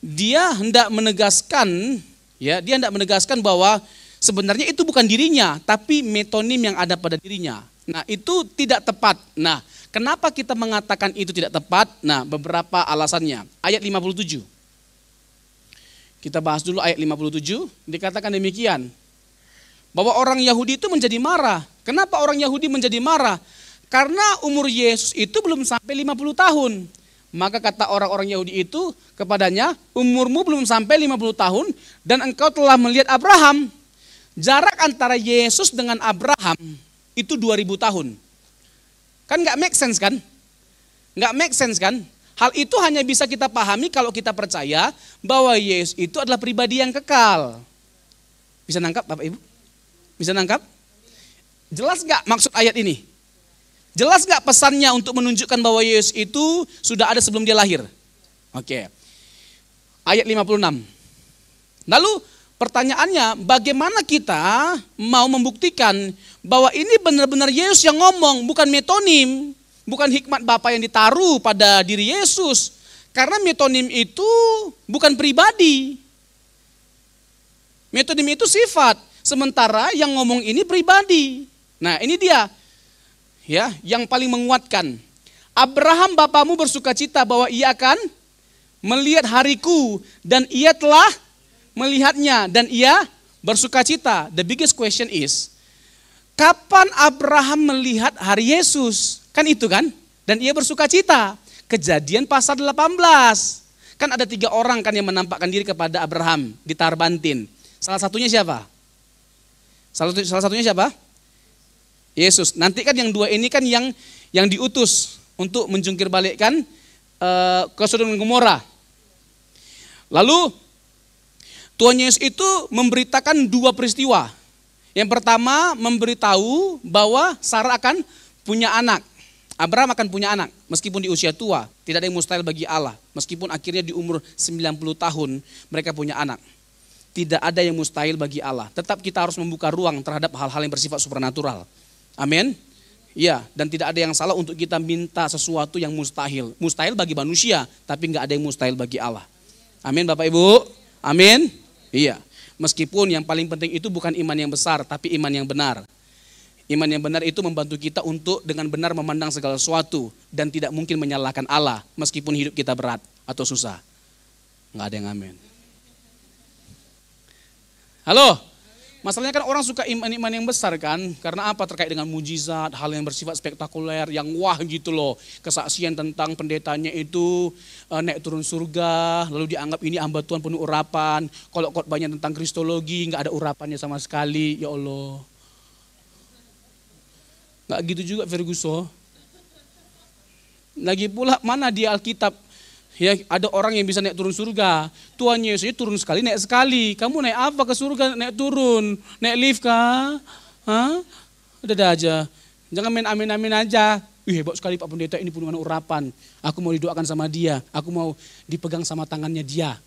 dia hendak menegaskan, ya, dia hendak menegaskan bahwa sebenarnya itu bukan dirinya, tapi metonim yang ada pada dirinya. Nah, itu tidak tepat. Nah, kenapa kita mengatakan itu tidak tepat? Nah, beberapa alasannya. Ayat 57. Kita bahas dulu ayat 57. Dikatakan demikian. Bahwa orang Yahudi itu menjadi marah. Kenapa orang Yahudi menjadi marah? Karena umur Yesus itu belum sampai 50 tahun. Maka kata orang-orang Yahudi itu kepadanya, umurmu belum sampai 50 tahun dan engkau telah melihat Abraham. Jarak antara Yesus dengan Abraham itu 2000 tahun. Kan gak make sense kan? Gak make sense kan? Hal itu hanya bisa kita pahami kalau kita percaya bahwa Yesus itu adalah pribadi yang kekal. Bisa nangkap Bapak Ibu? Bisa nangkap? Jelas gak maksud ayat ini? Jelas gak pesannya untuk menunjukkan bahwa Yesus itu sudah ada sebelum dia lahir? Oke. Ayat 56. Lalu pertanyaannya, bagaimana kita mau membuktikan bahwa ini benar-benar Yesus yang ngomong, bukan metonim, bukan hikmat Bapa yang ditaruh pada diri Yesus. Karena metonim itu bukan pribadi. Metonim itu sifat, sementara yang ngomong ini pribadi. Nah, ini dia ya yang paling menguatkan. Abraham bapamu bersukacita bahwa ia akan melihat hariku dan ia telah melihatnya dan ia bersukacita. The biggest question is, kapan Abraham melihat hari Yesus? Kan itu kan? Dan ia bersukacita. Kejadian pasal 18. Kan ada 3 orang kan yang menampakkan diri kepada Abraham di Tarbantin. Salah satunya siapa? Salah satunya siapa? Yesus. Nanti kan yang 2 ini kan yang diutus untuk menjungkir balikkan ke Sodom dan Gomora. Lalu Tuhan Yesus itu memberitakan 2 peristiwa. Yang pertama memberitahu bahwa Sarah akan punya anak. Abraham akan punya anak meskipun di usia tua. Tidak ada yang mustahil bagi Allah. Meskipun akhirnya di umur 90 tahun mereka punya anak. Tidak ada yang mustahil bagi Allah. Tetap kita harus membuka ruang terhadap hal-hal yang bersifat supernatural. Amin. Ya, dan tidak ada yang salah untuk kita minta sesuatu yang mustahil. Mustahil bagi manusia, tapi nggak ada yang mustahil bagi Allah. Amin Bapak Ibu. Amin. Iya. Meskipun yang paling penting itu bukan iman yang besar, tapi iman yang benar. Iman yang benar itu membantu kita untuk dengan benar memandang segala sesuatu dan tidak mungkin menyalahkan Allah meskipun hidup kita berat atau susah. Nggak ada yang amin. Halo? Masalahnya kan orang suka iman-iman yang besar kan, karena apa? Terkait dengan mujizat, hal yang bersifat spektakuler, yang wah gitu loh. Kesaksian tentang pendetanya itu naik turun surga, lalu dianggap ini hamba Tuhan penuh urapan. Kalau khotbahnya tentang kristologi, nggak ada urapannya sama sekali, ya Allah. Nggak gitu juga Ferguson. Lagi pula mana di Alkitab ya ada orang yang bisa naik turun surga. Tuhan Yesus turun sekali, naik sekali. Kamu naik apa ke surga, naik turun? Naik lift kah? Hah? Udah aja. Jangan main amin-amin aja. Hebat sekali Pak Pendeta, ini penuh urapan. Aku mau didoakan sama dia. Aku mau dipegang sama tangannya dia.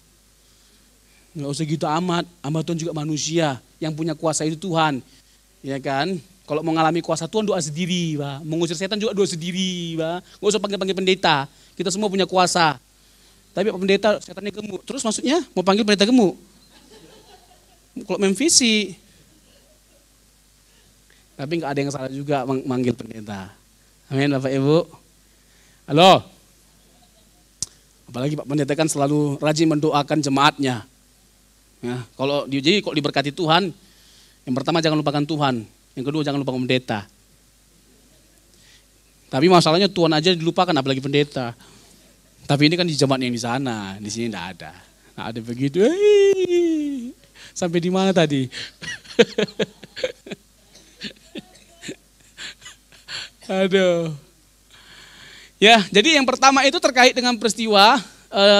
Nggak usah gitu amat. Hamba Tuhan juga manusia. Yang punya kuasa itu Tuhan. Ya kan? Kalau mau mengalami kuasa Tuhan doa sendiri, Pak. Mengusir setan juga doa sendiri, Pak. Nggak usah panggil-panggil pendeta. Kita semua punya kuasa. Tapi Pak Pendeta setannya gemuk. Terus maksudnya mau panggil pendeta gemuk? Kalau main visi. Tapi nggak ada yang salah juga manggil pendeta. Amin Bapak Ibu. Halo. Apalagi Pak Pendeta kan selalu rajin mendoakan jemaatnya. Ya, kalau diberkati Tuhan, yang pertama jangan lupakan Tuhan. Yang kedua jangan lupa pendeta. Tapi masalahnya Tuhan aja dilupakan apalagi pendeta. Tapi ini kan di jemaat yang di sana, di sini enggak ada. Nah, ada begitu. Sampai di mana tadi? Aduh. Ya, jadi yang pertama itu terkait dengan peristiwa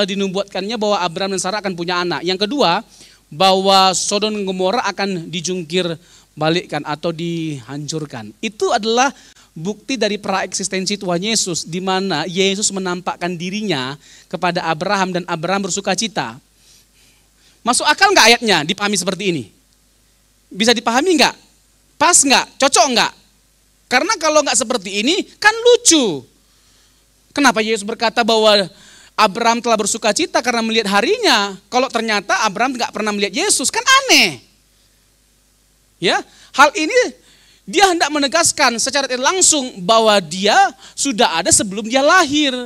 dinubuatkannya bahwa Abraham dan Sarah akan punya anak. Yang kedua, bahwa Sodom dan Gomora akan dijungkir balikkan atau dihancurkan. Itu adalah bukti dari praeksistensi Tuhan Yesus, di mana Yesus menampakkan dirinya kepada Abraham dan Abraham bersuka cita. Masuk akal nggak ayatnya dipahami seperti ini? Bisa dipahami nggak? Pas nggak? Cocok nggak? Karena kalau nggak seperti ini kan lucu. Kenapa Yesus berkata bahwa Abraham telah bersuka cita karena melihat harinya? Kalau ternyata Abraham nggak pernah melihat Yesus, kan aneh. Ya, hal ini dia hendak menegaskan secara tidak langsung bahwa dia sudah ada sebelum dia lahir.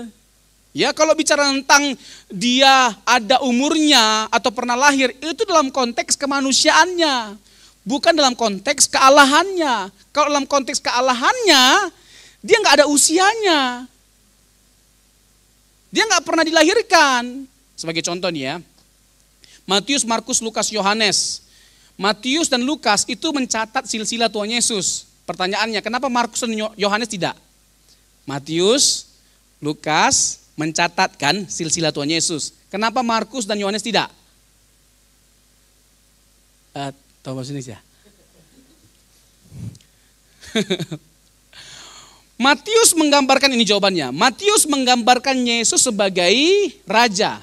Ya, kalau bicara tentang dia ada umurnya atau pernah lahir, itu dalam konteks kemanusiaannya, bukan dalam konteks kealahannya. Kalau dalam konteks kealahannya, dia nggak ada usianya. Dia nggak pernah dilahirkan. Sebagai contoh nih ya, Matius, Markus, Lukas, Yohanes. Matius dan Lukas itu mencatat silsilah Tuhan Yesus. Pertanyaannya, kenapa Markus dan Yohanes tidak? Matius, Lukas mencatatkan silsilah Tuhan Yesus. Kenapa Markus dan Yohanes tidak? Tahu bahasa Indonesia? Matius menggambarkan, ini jawabannya. Matius menggambarkan Yesus sebagai raja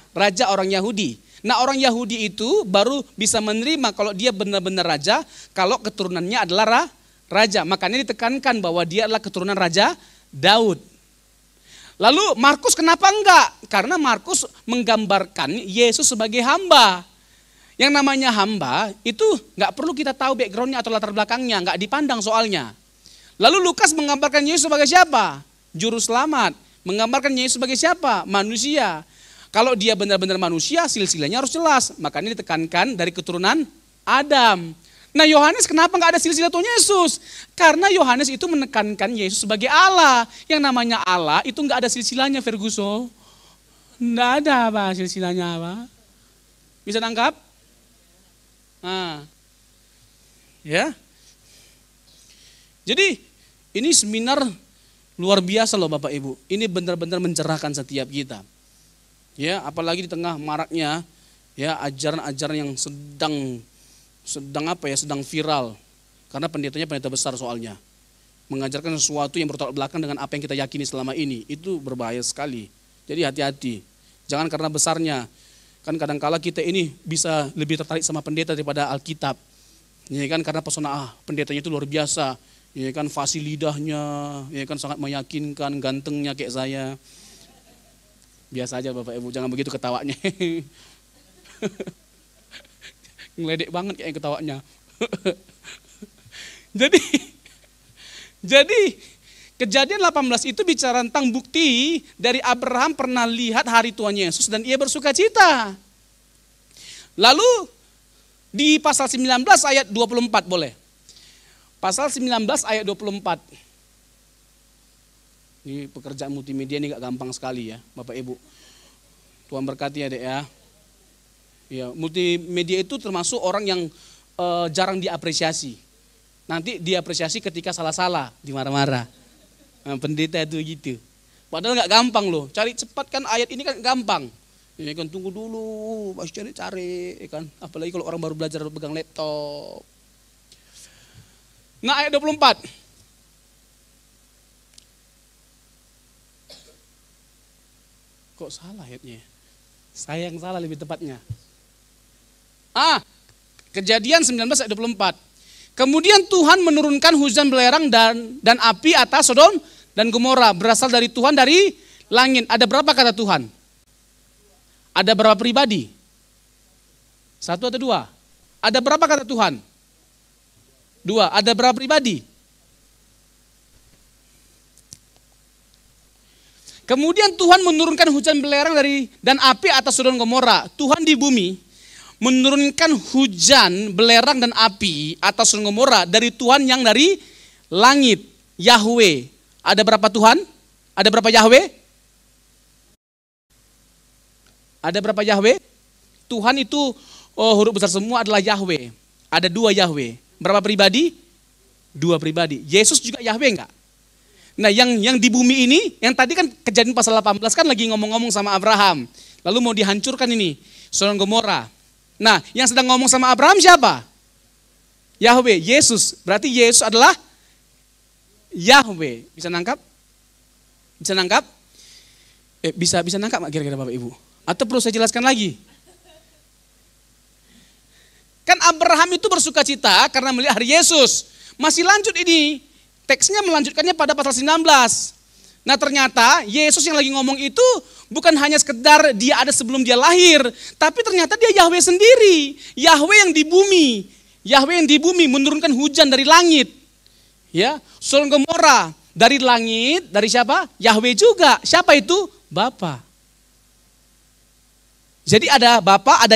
orang Yahudi. Nah, orang Yahudi itu baru bisa menerima kalau dia benar-benar raja, kalau keturunannya adalah raja. Makanya ditekankan bahwa dia adalah keturunan Raja Daud. Lalu Markus kenapa enggak? Karena Markus menggambarkan Yesus sebagai hamba. Yang namanya hamba itu enggak perlu kita tahu backgroundnya atau latar belakangnya, enggak dipandang soalnya. Lalu Lukas menggambarkan Yesus sebagai siapa? Juru selamat. Menggambarkan Yesus sebagai siapa? Manusia. Kalau dia benar-benar manusia, silsilahnya harus jelas. Makanya ditekankan dari keturunan Adam. Nah, Yohanes kenapa nggak ada silsilah Tuhan Yesus? Karena Yohanes itu menekankan Yesus sebagai Allah. Yang namanya Allah itu nggak ada silsilahnya, Ferguson. Nggak ada apa silsilahnya apa. Bisa tangkap? Nah, ya. Jadi ini seminar luar biasa loh Bapak Ibu. Ini benar-benar mencerahkan setiap kita. Ya, apalagi di tengah maraknya ya ajaran-ajaran yang sedang viral. Karena pendetanya pendeta besar soalnya. Mengajarkan sesuatu yang bertolak belakang dengan apa yang kita yakini selama ini. Itu berbahaya sekali. Jadi hati-hati. Jangan karena besarnya. Kan kadang-kala kita ini bisa lebih tertarik sama pendeta daripada Alkitab. Ya kan, karena pesona pendetanya itu luar biasa. Ya kan, fasih lidahnya, ya kan sangat meyakinkan, gantengnya kayak saya. Biasa aja Bapak Ibu, jangan begitu ketawanya. Ngeledek banget kayak ketawanya. Jadi Kejadian 18 itu bicara tentang bukti dari Abraham pernah lihat hari Tuhan Yesus dan ia bersuka cita. Lalu di pasal 19 ayat 24 boleh. Pasal 19 ayat 24. Ini pekerjaan multimedia ini gak gampang sekali ya Bapak Ibu. Tuhan berkati ya Dek ya. Ya, multimedia itu termasuk orang yang jarang diapresiasi. Nanti diapresiasi ketika salah-salah, dimarah-marah. Nah, pendeta itu gitu. Padahal nggak gampang loh. Cari cepat kan ayat ini kan gampang. Ini kan tunggu dulu, masih cari kan. Apalagi kalau orang baru belajar pegang laptop. Nah, ayat 24. Kok salah ayatnya? Saya yang salah lebih tepatnya. Kejadian 19 ayat 24. Kemudian Tuhan menurunkan hujan belerang dan api atas Sodom dan Gomora, berasal dari Tuhan dari langit. Ada berapa kata Tuhan? Ada berapa pribadi? 1 atau 2? Ada berapa kata Tuhan? 2. Ada berapa pribadi? Kemudian Tuhan menurunkan hujan belerang dan api atas Sodom dan Gomora. Tuhan di bumi menurunkan hujan, belerang dan api atas Sodom dan Gomora dari Tuhan yang dari langit, Yahweh. Ada berapa Tuhan? Ada berapa Yahweh? Ada berapa Yahweh? Tuhan itu huruf besar semua adalah Yahweh. Ada 2 Yahweh. Berapa pribadi? 2 pribadi. Yesus juga Yahweh enggak? Nah yang di bumi ini, yang tadi kan Kejadian pasal 18 kan lagi ngomong-ngomong sama Abraham. Lalu mau dihancurkan ini, Sodom dan Gomora. Nah, yang sedang ngomong sama Abraham siapa? Yahweh, Yesus. Berarti Yesus adalah Yahweh. Bisa nangkap? Bisa nangkap? Bisa nangkap nggak kira-kira Bapak Ibu? Atau perlu saya jelaskan lagi? Kan Abraham itu bersuka cita karena melihat hari Yesus. Masih lanjut ini. Teksnya melanjutkannya pada pasal 19. Nah ternyata Yesus yang lagi ngomong itu bukan hanya sekedar dia ada sebelum dia lahir, tapi ternyata dia Yahweh sendiri. Yahweh yang di bumi. Yahweh yang di bumi menurunkan hujan dari langit. Ya, Sodom dan Gomora dari langit, dari siapa? Yahweh juga. Siapa itu? Bapa. Jadi ada Bapa, ada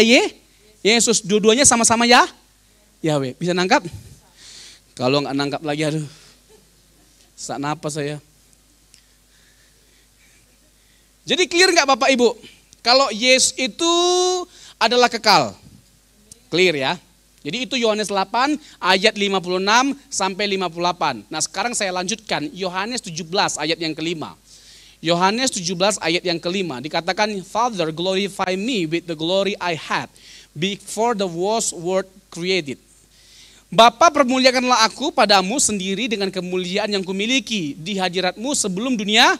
Yesus. Dua-duanya sama-sama ya Yahweh. Bisa nangkap? Kalau nggak nangkap lagi, aduh, sesak napas saya. Jadi clear nggak Bapak Ibu? Kalau Yesus itu adalah kekal. Clear ya. Jadi itu Yohanes 8 ayat 56 sampai 58. Nah sekarang saya lanjutkan Yohanes 17 ayat yang kelima. Yohanes 17 ayat yang kelima dikatakan, Father glorify me with the glory I had before the world created. Bapa permuliakanlah aku padamu sendiri dengan kemuliaan yang kumiliki di hadiratmu sebelum dunia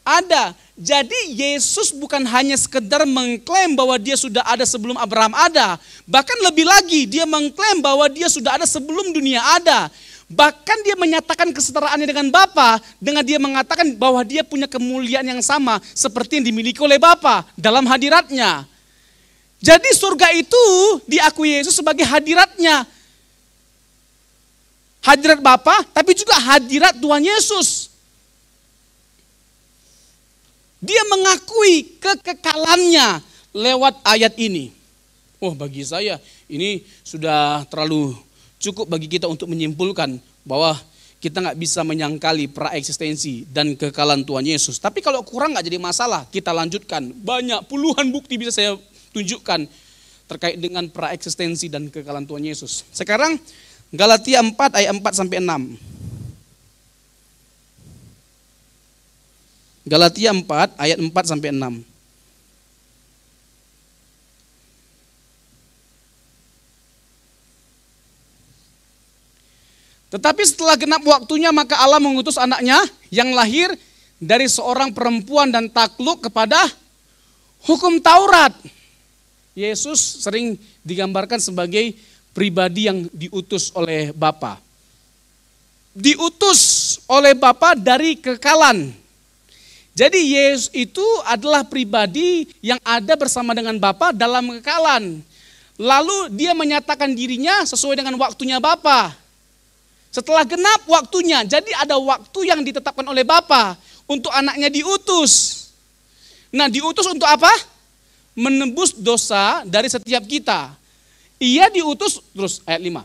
ada. Jadi Yesus bukan hanya sekedar mengklaim bahwa dia sudah ada sebelum Abraham ada. Bahkan lebih lagi dia mengklaim bahwa dia sudah ada sebelum dunia ada. Bahkan dia menyatakan kesetaraannya dengan Bapa dengan dia mengatakan bahwa dia punya kemuliaan yang sama seperti yang dimiliki oleh Bapa dalam hadiratnya. Jadi surga itu diakui Yesus sebagai hadiratnya. Hadirat Bapa tapi juga hadirat Tuhan Yesus. Dia mengakui kekekalannya lewat ayat ini. Oh bagi saya ini sudah terlalu cukup bagi kita untuk menyimpulkan bahwa kita nggak bisa menyangkali praeksistensi dan kekekalan Tuhan Yesus. Tapi kalau kurang nggak jadi masalah, kita lanjutkan. Banyak puluhan bukti bisa saya tunjukkan terkait dengan praeksistensi dan kekekalan Tuhan Yesus. Sekarang Galatia 4 ayat 4 sampai 6. Galatia 4 ayat 4 sampai 6. Tetapi setelah genap waktunya maka Allah mengutus anaknya yang lahir dari seorang perempuan dan takluk kepada hukum Taurat. Yesus sering digambarkan sebagai pribadi yang diutus oleh Bapa. Diutus oleh Bapa dari kekekalan. Jadi Yesus itu adalah pribadi yang ada bersama dengan Bapa dalam kekekalan. Lalu dia menyatakan dirinya sesuai dengan waktunya Bapa. Setelah genap waktunya, jadi ada waktu yang ditetapkan oleh Bapa untuk anaknya diutus. Nah diutus untuk apa? Menebus dosa dari setiap kita. Ia diutus, terus ayat 5.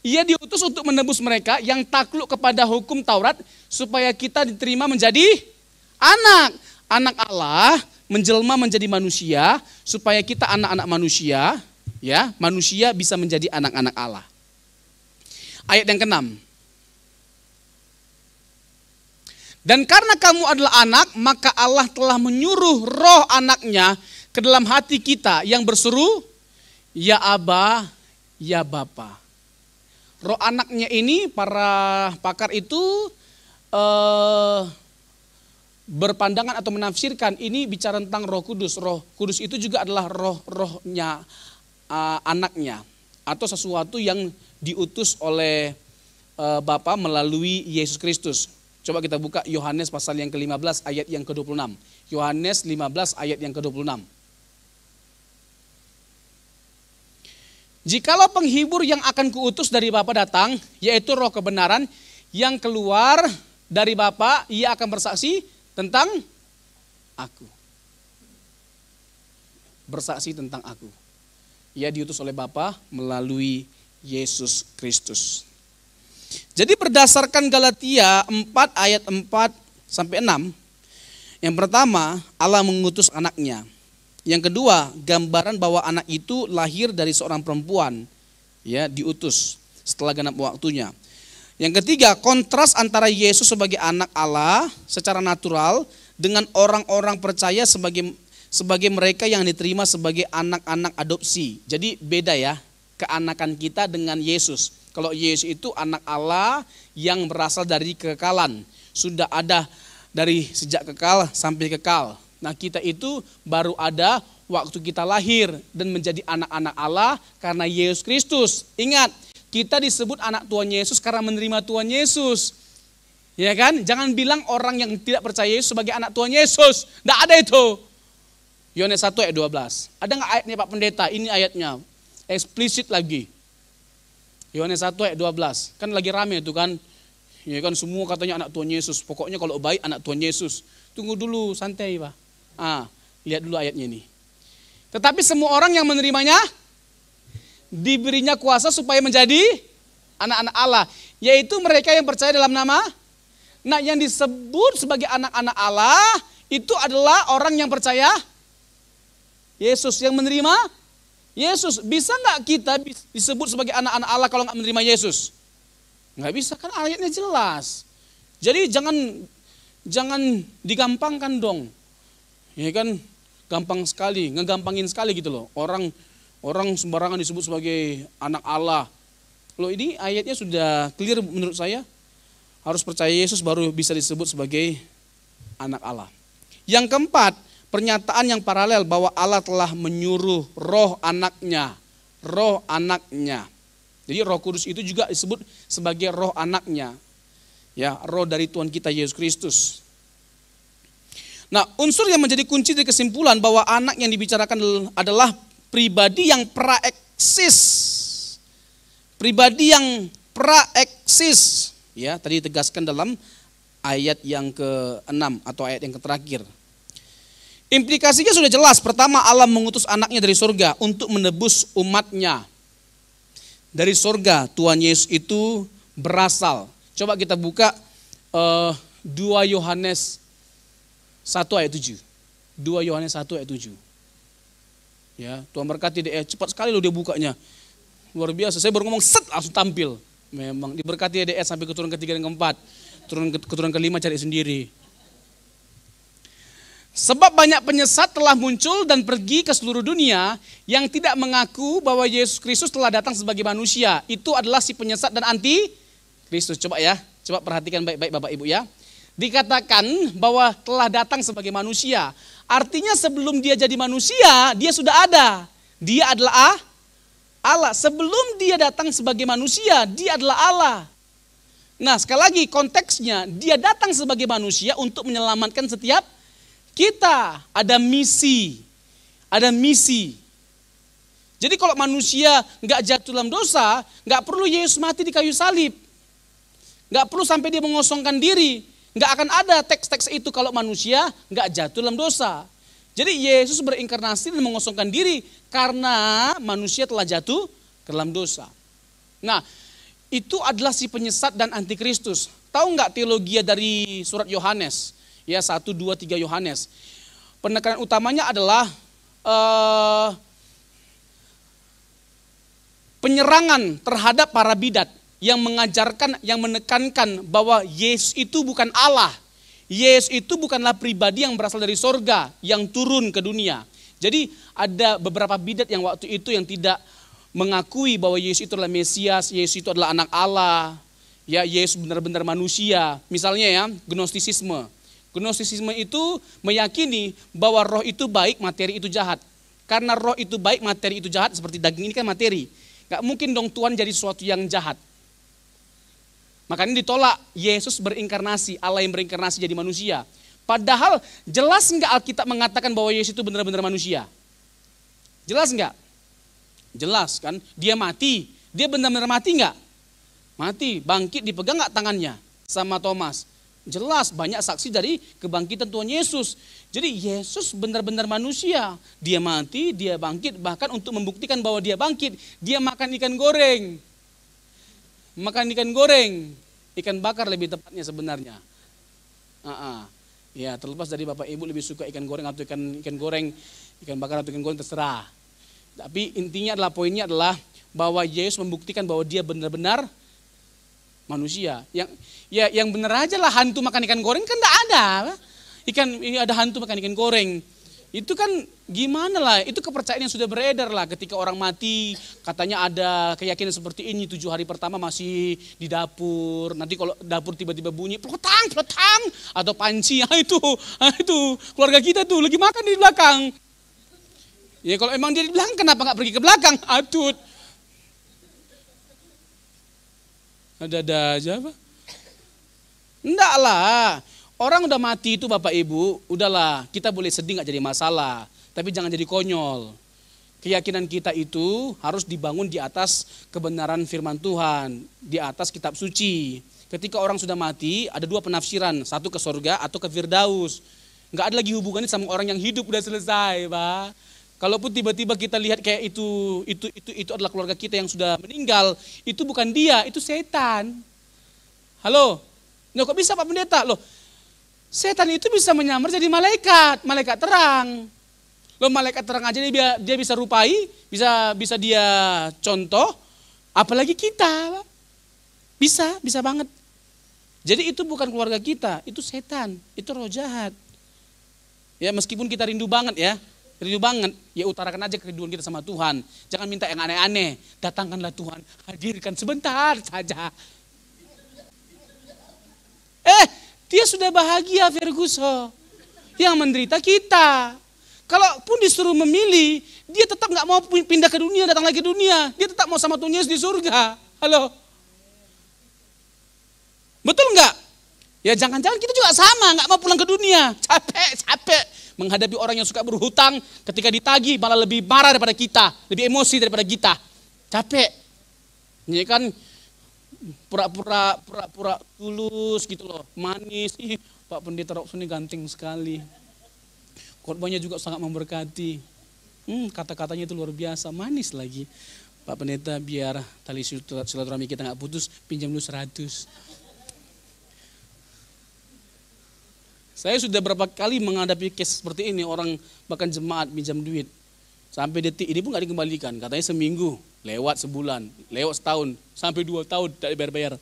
Ia diutus untuk menebus mereka yang takluk kepada hukum Taurat supaya kita diterima menjadi anak Allah, menjelma menjadi manusia supaya kita anak-anak manusia, ya, manusia bisa menjadi anak-anak Allah. Ayat yang ke-6. Dan karena kamu adalah anak, maka Allah telah menyuruh roh anaknya ke dalam hati kita yang berseru, ya Aba, ya Bapa. Roh anaknya ini para pakar itu berpandangan atau menafsirkan ini bicara tentang Roh Kudus. Roh Kudus itu juga adalah rohnya anaknya atau sesuatu yang diutus oleh Bapa melalui Yesus Kristus. Coba kita buka Yohanes pasal yang ke-15 ayat yang ke-26. Yohanes 15 ayat yang ke-26. Jikalau penghibur yang akan kuutus dari Bapa datang, yaitu Roh kebenaran yang keluar dari Bapa, ia akan bersaksi tentang aku. Bersaksi tentang aku. Ia diutus oleh Bapa melalui Yesus Kristus. Jadi berdasarkan Galatia 4 ayat 4 sampai 6, yang pertama Allah mengutus anaknya. Yang kedua, gambaran bahwa anak itu lahir dari seorang perempuan, ya, diutus setelah genap waktunya. Yang ketiga, kontras antara Yesus sebagai anak Allah secara natural dengan orang-orang percaya sebagai mereka yang diterima sebagai anak-anak adopsi. Jadi beda ya, keanakan kita dengan Yesus. Kalau Yesus itu anak Allah yang berasal dari kekekalan, sudah ada dari sejak kekal sampai kekal. Nah, kita itu baru ada waktu kita lahir dan menjadi anak-anak Allah karena Yesus Kristus. Ingat, kita disebut anak Tuhan Yesus karena menerima Tuhan Yesus. Ya kan? Jangan bilang orang yang tidak percaya Yesus sebagai anak Tuhan Yesus. Tidak ada itu. Yohanes 1 ayat 12. Ada nggak ayatnya Pak Pendeta? Ini ayatnya. Eksplisit lagi. Yohanes 1 ayat 12. Kan lagi rame itu kan. Ya kan, semua katanya anak Tuhan Yesus. Pokoknya kalau baik anak Tuhan Yesus. Tunggu dulu, santai Pak. Lihat dulu ayatnya ini. Tetapi semua orang yang menerimanya diberinya kuasa supaya menjadi anak-anak Allah, yaitu mereka yang percaya dalam nama. Nah, yang disebut sebagai anak-anak Allah itu adalah orang yang percaya Yesus, yang menerima Yesus. Bisa nggak kita disebut sebagai anak-anak Allah kalau nggak menerima Yesus? Nggak bisa, kan ayatnya jelas. Jadi jangan digampangkan dong. Ya kan, gampang sekali, ngegampangin sekali gitu loh. Orang sembarangan disebut sebagai anak Allah. Loh, ini ayatnya sudah clear menurut saya. Harus percaya Yesus baru bisa disebut sebagai anak Allah. Yang keempat, pernyataan yang paralel bahwa Allah telah menyuruh roh anaknya. Roh anaknya. Jadi Roh Kudus itu juga disebut sebagai roh anaknya. Ya, roh dari Tuhan kita Yesus Kristus. Nah, unsur yang menjadi kunci dari kesimpulan bahwa anak yang dibicarakan adalah pribadi yang praeksis. Pribadi yang praeksis. Ya, tadi ditegaskan dalam ayat yang ke-6 atau ayat yang terakhir. Implikasinya sudah jelas. Pertama, Allah mengutus anaknya dari surga untuk menebus umatnya. Dari surga Tuhan Yesus itu berasal. Coba kita buka 2 Yohanes 1 ayat 7. 2 Yohanes 1 ayat 7. Ya, Tuhan berkati DE, cepat sekali loh dia bukanya. Luar biasa, saya baru ngomong set langsung tampil. Memang diberkati DE sampai keturunan ketiga dan keempat. Keturunan kelima cari sendiri. Sebab banyak penyesat telah muncul dan pergi ke seluruh dunia yang tidak mengaku bahwa Yesus Kristus telah datang sebagai manusia. Itu adalah si penyesat dan anti Kristus. Coba ya, coba perhatikan baik-baik Bapak Ibu ya. Dikatakan bahwa telah datang sebagai manusia. Artinya sebelum dia jadi manusia, dia sudah ada. Dia adalah Allah. Sebelum dia datang sebagai manusia, dia adalah Allah. Nah, sekali lagi konteksnya, dia datang sebagai manusia untuk menyelamatkan setiap kita. Ada misi. Ada misi. Jadi kalau manusia nggak jatuh dalam dosa, nggak perlu Yesus mati di kayu salib. Nggak perlu sampai dia mengosongkan diri. Nggak akan ada teks-teks itu kalau manusia nggak jatuh dalam dosa. Jadi Yesus berinkarnasi dan mengosongkan diri karena manusia telah jatuh ke dalam dosa. Nah, itu adalah si penyesat dan antikristus. Tahu nggak teologi dari surat Yohanes? Ya, 1, 2, 3 Yohanes. Penekanan utamanya adalah penyerangan terhadap para bidat yang mengajarkan, yang menekankan bahwa Yesus itu bukan Allah. Yesus itu bukanlah pribadi yang berasal dari sorga, yang turun ke dunia. Jadi ada beberapa bidat yang waktu itu yang tidak mengakui bahwa Yesus itu adalah Mesias, Yesus itu adalah anak Allah, ya Yesus benar-benar manusia. Misalnya ya, Gnostisisme. Gnostisisme itu meyakini bahwa roh itu baik, materi itu jahat. Karena roh itu baik, materi itu jahat, seperti daging ini kan materi. Gak mungkin dong Tuhan jadi sesuatu yang jahat. Makanya ditolak Yesus berinkarnasi, Allah yang berinkarnasi jadi manusia. Padahal jelas enggak Alkitab mengatakan bahwa Yesus itu benar-benar manusia? Jelas enggak? Jelas kan? Dia mati, dia benar-benar mati enggak? Mati, bangkit, dipegang enggak tangannya sama Thomas? Jelas, banyak saksi dari kebangkitan Tuhan Yesus. Jadi Yesus benar-benar manusia. Dia mati, dia bangkit, bahkan untuk membuktikan bahwa dia bangkit, dia makan ikan goreng. Makan ikan goreng, ikan bakar lebih tepatnya sebenarnya. Ya, terlepas dari Bapak Ibu lebih suka ikan goreng atau ikan goreng, ikan bakar atau ikan goreng terserah. Tapi intinya adalah poinnya adalah bahwa Yesus membuktikan bahwa dia benar-benar manusia. Yang benar aja lah hantu makan ikan goreng kan enggak ada. Ada hantu makan ikan goreng. Itu kan gimana lah, itu kepercayaan yang sudah beredar lah ketika orang mati. Katanya ada keyakinan seperti ini, 7 hari pertama masih di dapur. Nanti kalau dapur tiba-tiba bunyi, pelotang, atau panci, itu keluarga kita tuh lagi makan di belakang. Ya kalau emang dia di belakang kenapa gak pergi ke belakang? Atut. Ada aja apa? Enggak lah. Orang udah mati itu Bapak Ibu, udahlah kita boleh sedih gak jadi masalah. Tapi jangan jadi konyol. Keyakinan kita itu harus dibangun di atas kebenaran firman Tuhan. Di atas kitab suci. Ketika orang sudah mati ada 2 penafsiran. Satu ke sorga atau ke Firdaus. Gak ada lagi hubungannya sama orang yang hidup, udah selesai Pak. Kalaupun tiba-tiba kita lihat kayak itu adalah keluarga kita yang sudah meninggal. Itu bukan dia, itu setan. Halo? Nah, kok bisa Pak Pendeta? Loh, setan itu bisa menyamar jadi malaikat terang. Loh, malaikat terang aja dia bisa rupai, bisa dia contoh, apalagi kita. Bisa banget. Jadi itu bukan keluarga kita, itu setan, itu roh jahat. Ya meskipun kita rindu banget ya utarakan aja kerinduan kita sama Tuhan. Jangan minta yang aneh-aneh, datangkanlah Tuhan, hadirkan sebentar saja. Dia sudah bahagia Ferguson. Yang menderita kita. Kalaupun disuruh memilih, dia tetap gak mau pindah ke dunia, datang lagi ke dunia. Dia tetap mau sama Tuhan Yesus di surga. Halo? Betul gak? Ya jangan-jangan kita juga sama, gak mau pulang ke dunia. Capek. Menghadapi orang yang suka berhutang, ketika ditagih malah lebih marah daripada kita. Lebih emosi daripada kita. Capek. Ini kan pura-pura tulus gitu loh, manis. Pak Pendeta Robson ini ganteng sekali. Khotbahnya juga sangat memberkati. Kata-katanya itu luar biasa, manis lagi. Pak Pendeta biar tali silaturahmi kita gak putus, pinjam dulu 100. Saya sudah berapa kali menghadapi case seperti ini, orang bahkan jemaat pinjam duit. Sampai detik ini pun gak dikembalikan, katanya seminggu, lewat sebulan, lewat setahun, sampai 2 tahun tidak dibayar-bayar.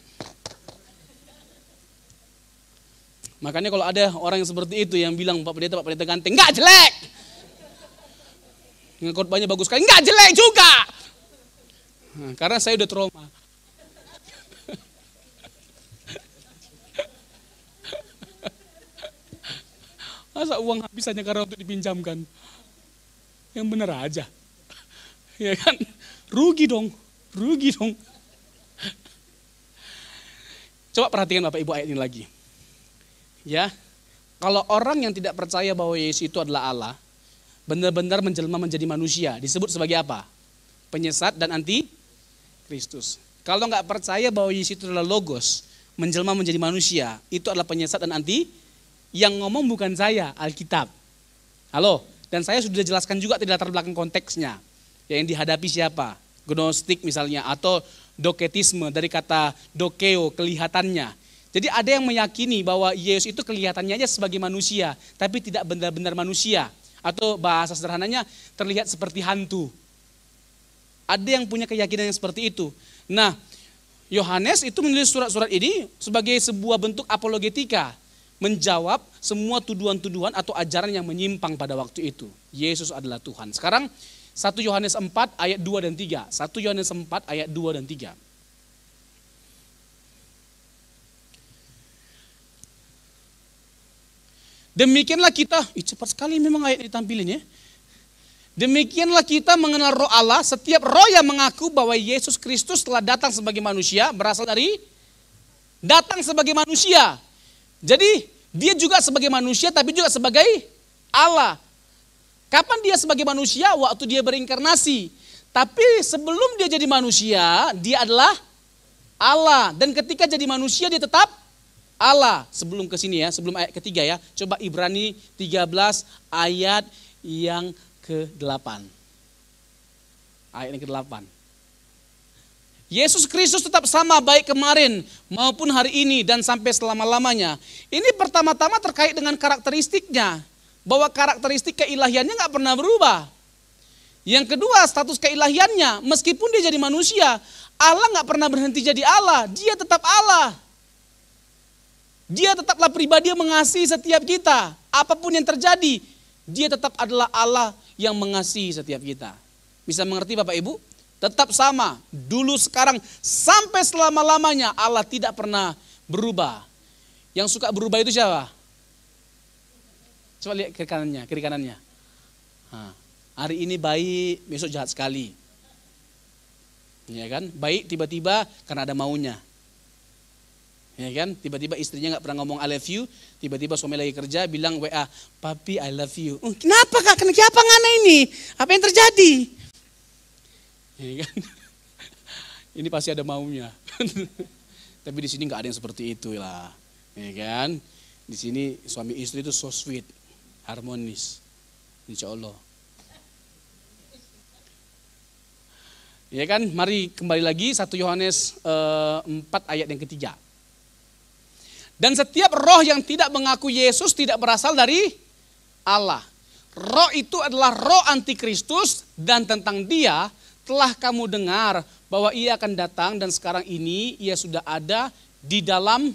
Makanya kalau ada orang yang seperti itu yang bilang Pak Pendeta ganteng, enggak jelek. Khotbahnya bagus sekali, enggak jelek juga. Nah, karena saya udah trauma. Masa uang habis hanya karena untuk dipinjamkan? Yang benar aja. Ya kan? Rugi dong. Coba perhatikan Bapak Ibu ayat ini lagi. Ya, kalau orang yang tidak percaya bahwa Yesus itu adalah Allah, benar-benar menjelma menjadi manusia, disebut sebagai apa? Penyesat dan anti Kristus. Kalau nggak percaya bahwa Yesus itu adalah Logos, menjelma menjadi manusia, itu adalah penyesat dan anti. Yang ngomong bukan saya, Alkitab. Halo, dan saya sudah jelaskan juga di latar belakang konteksnya. Yang dihadapi siapa? Gnostik misalnya, atau doketisme dari kata dokeo, kelihatannya. Jadi ada yang meyakini bahwa Yesus itu kelihatannya aja sebagai manusia, tapi tidak benar-benar manusia. Atau bahasa sederhananya terlihat seperti hantu. Ada yang punya keyakinan yang seperti itu. Nah, Yohanes itu menulis surat-surat ini sebagai sebuah bentuk apologetika. menjawab semua tuduhan-tuduhan atau ajaran yang menyimpang pada waktu itu. Yesus adalah Tuhan. Sekarang 1 Yohanes 4 ayat 2 dan 3. 1 Yohanes 4 ayat 2 dan 3. Demikianlah kita, cepat sekali memang ayat ditampilin ya. Demikianlah kita mengenal roh Allah, setiap roh yang mengaku bahwa Yesus Kristus telah datang sebagai manusia, berasal dari datang sebagai manusia. Jadi dia juga sebagai manusia tapi juga sebagai Allah. Kapan dia sebagai manusia? Waktu dia berinkarnasi. Tapi sebelum dia jadi manusia, dia adalah Allah. Dan ketika jadi manusia dia tetap Allah. Sebelum ke sini ya, sebelum ayat ketiga ya. Coba Ibrani 13 ayat yang ke-8. Ayat yang ke-8. Yesus Kristus tetap sama baik kemarin maupun hari ini dan sampai selama-lamanya. Ini pertama-tama terkait dengan karakteristiknya. Bahwa karakteristik keilahiannya gak pernah berubah. Yang kedua, status keilahiannya. Meskipun dia jadi manusia, Allah gak pernah berhenti jadi Allah. Dia tetap Allah. Dia tetaplah pribadi yang mengasihi setiap kita. Apapun yang terjadi, dia tetap adalah Allah yang mengasihi setiap kita. Bisa mengerti Bapak Ibu? Tetap sama, dulu sekarang sampai selama-lamanya Allah tidak pernah berubah. Yang suka berubah itu siapa? Coba lihat kiri kanannya. Hari ini baik, besok jahat sekali. Ya kan? Baik tiba-tiba karena ada maunya. Ya kan? Tiba-tiba istrinya nggak pernah ngomong I love you, tiba-tiba suami lagi kerja bilang WA, "Papi I love you." Kenapa Kak? Kenapa ngana ini? Apa yang terjadi? Ya kan? Ini pasti ada maunya. Tapi di sini nggak ada yang seperti itu lah. Ya kan? Di sini suami istri itu so sweet, harmonis. Insya Allah. Ya kan? Mari kembali lagi 1 Yohanes 4 ayat yang ketiga. Dan setiap roh yang tidak mengaku Yesus tidak berasal dari Allah. Roh itu adalah roh antikristus dan tentang dia telah kamu dengar bahwa ia akan datang dan sekarang ini ia sudah ada di dalam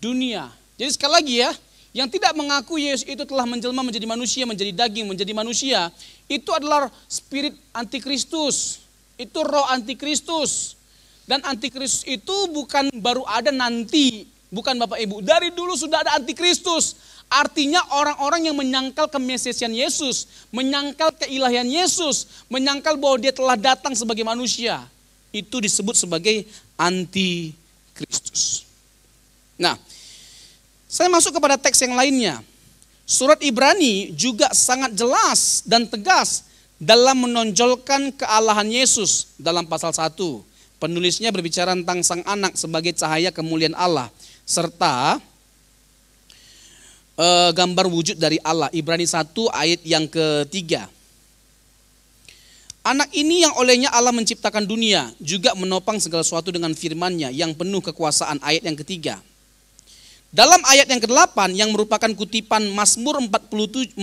dunia. Jadi sekali lagi ya, yang tidak mengaku Yesus itu telah menjelma menjadi manusia, menjadi daging, menjadi manusia. Itu adalah spirit antikristus. Itu roh antikristus. Dan antikristus itu bukan baru ada nanti. Bukan Bapak Ibu, dari dulu sudah ada antikristus. Artinya orang-orang yang menyangkal kemesiasian Yesus, menyangkal keilahian Yesus, menyangkal bahwa dia telah datang sebagai manusia. Itu disebut sebagai antikristus. Nah, saya masuk kepada teks yang lainnya. Surat Ibrani juga sangat jelas dan tegas dalam menonjolkan kealahan Yesus dalam pasal 1. Penulisnya berbicara tentang sang anak sebagai cahaya kemuliaan Allah. Serta gambar wujud dari Allah. Ibrani 1 ayat yang ketiga. Anak ini yang olehnya Allah menciptakan dunia, juga menopang segala sesuatu dengan firman-Nya yang penuh kekuasaan. Ayat yang ketiga. Dalam ayat yang ke-8 yang merupakan kutipan Mazmur 45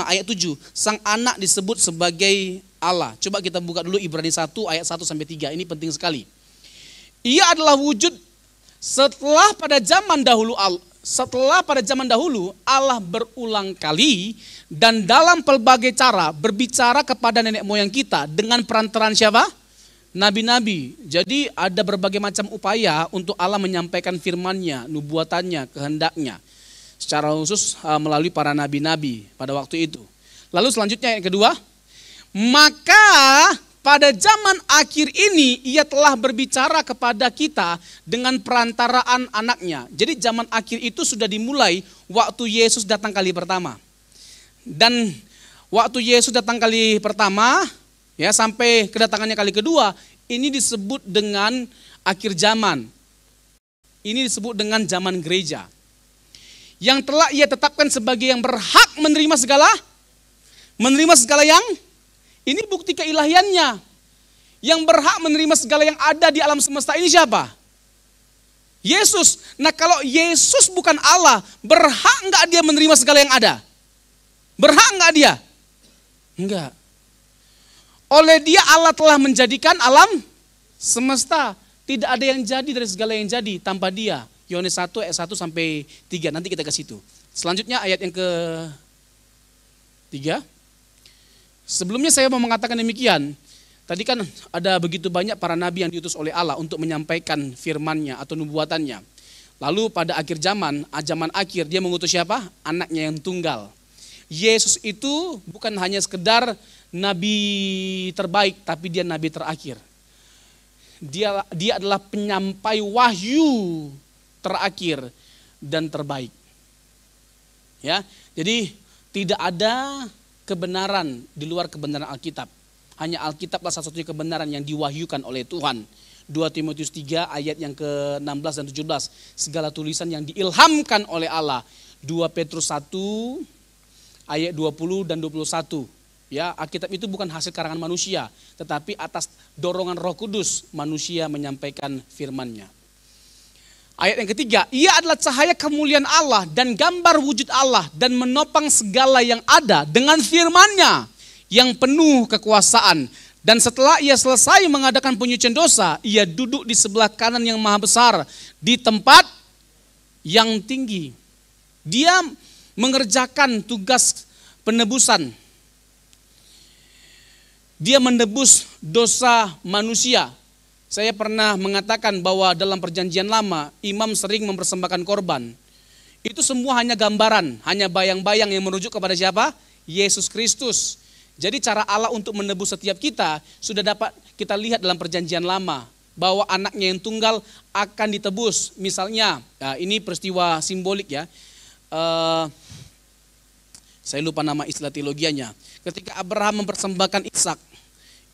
ayat 7, sang anak disebut sebagai Allah. Coba kita buka dulu Ibrani 1 ayat 1 sampai 3. Ini penting sekali. Ia adalah wujud setelah pada zaman dahulu Allah berulang kali dan dalam pelbagai cara berbicara kepada nenek moyang kita dengan perantaraan siapa? Nabi-nabi. Jadi ada berbagai macam upaya untuk Allah menyampaikan firman-Nya, nubuatannya, kehendaknya. Secara khusus melalui para nabi-nabi pada waktu itu. Lalu selanjutnya yang kedua, maka pada zaman akhir ini ia telah berbicara kepada kita dengan perantaraan anaknya. Jadi zaman akhir itu sudah dimulai waktu Yesus datang kali pertama. Dan waktu Yesus datang kali pertama, ya sampai kedatangannya kali kedua, ini disebut dengan akhir zaman. Ini disebut dengan zaman gereja. Yang telah ia tetapkan sebagai yang berhak menerima segala yang ini bukti keilahiannya. Yang berhak menerima segala yang ada di alam semesta ini siapa? Yesus. Nah kalau Yesus bukan Allah, berhak enggak dia menerima segala yang ada? Berhak enggak dia? Enggak. Oleh dia Allah telah menjadikan alam semesta. Tidak ada yang jadi dari segala yang jadi tanpa dia. Yohanes 1 ayat 1 sampai 3. Nanti kita ke situ. Selanjutnya ayat yang ke-3. Sebelumnya saya mau mengatakan demikian. Tadi kan ada begitu banyak para nabi yang diutus oleh Allah untuk menyampaikan firman-Nya atau nubuatannya. Lalu pada akhir zaman akhir dia mengutus siapa? Anaknya yang tunggal. Yesus itu bukan hanya sekedar nabi terbaik, tapi dia nabi terakhir. Dia adalah penyampai wahyu terakhir dan terbaik. Ya, jadi tidak ada kebenaran di luar kebenaran Alkitab. Hanya Alkitablah satu-satunya kebenaran yang diwahyukan oleh Tuhan. 2 Timotius 3 ayat yang ke-16 dan 17. Segala tulisan yang diilhamkan oleh Allah. 2 Petrus 1 ayat 20 dan 21. Ya, Alkitab itu bukan hasil karangan manusia, tetapi atas dorongan Roh Kudus manusia menyampaikan firman-Nya. Ayat yang ketiga, ia adalah cahaya kemuliaan Allah dan gambar wujud Allah dan menopang segala yang ada dengan firman-Nya yang penuh kekuasaan. Dan setelah ia selesai mengadakan penyucian dosa, ia duduk di sebelah kanan yang maha besar di tempat yang tinggi. Dia mengerjakan tugas penebusan. Dia menebus dosa manusia. Saya pernah mengatakan bahwa dalam perjanjian lama, imam sering mempersembahkan korban. Itu semua hanya gambaran, hanya bayang-bayang yang merujuk kepada siapa? Yesus Kristus. Jadi cara Allah untuk menebus setiap kita sudah dapat kita lihat dalam perjanjian lama. Bahwa anaknya yang tunggal akan ditebus. Misalnya, ini peristiwa simbolik ya. Saya lupa nama istilah teologianya. Ketika Abraham mempersembahkan Ishak,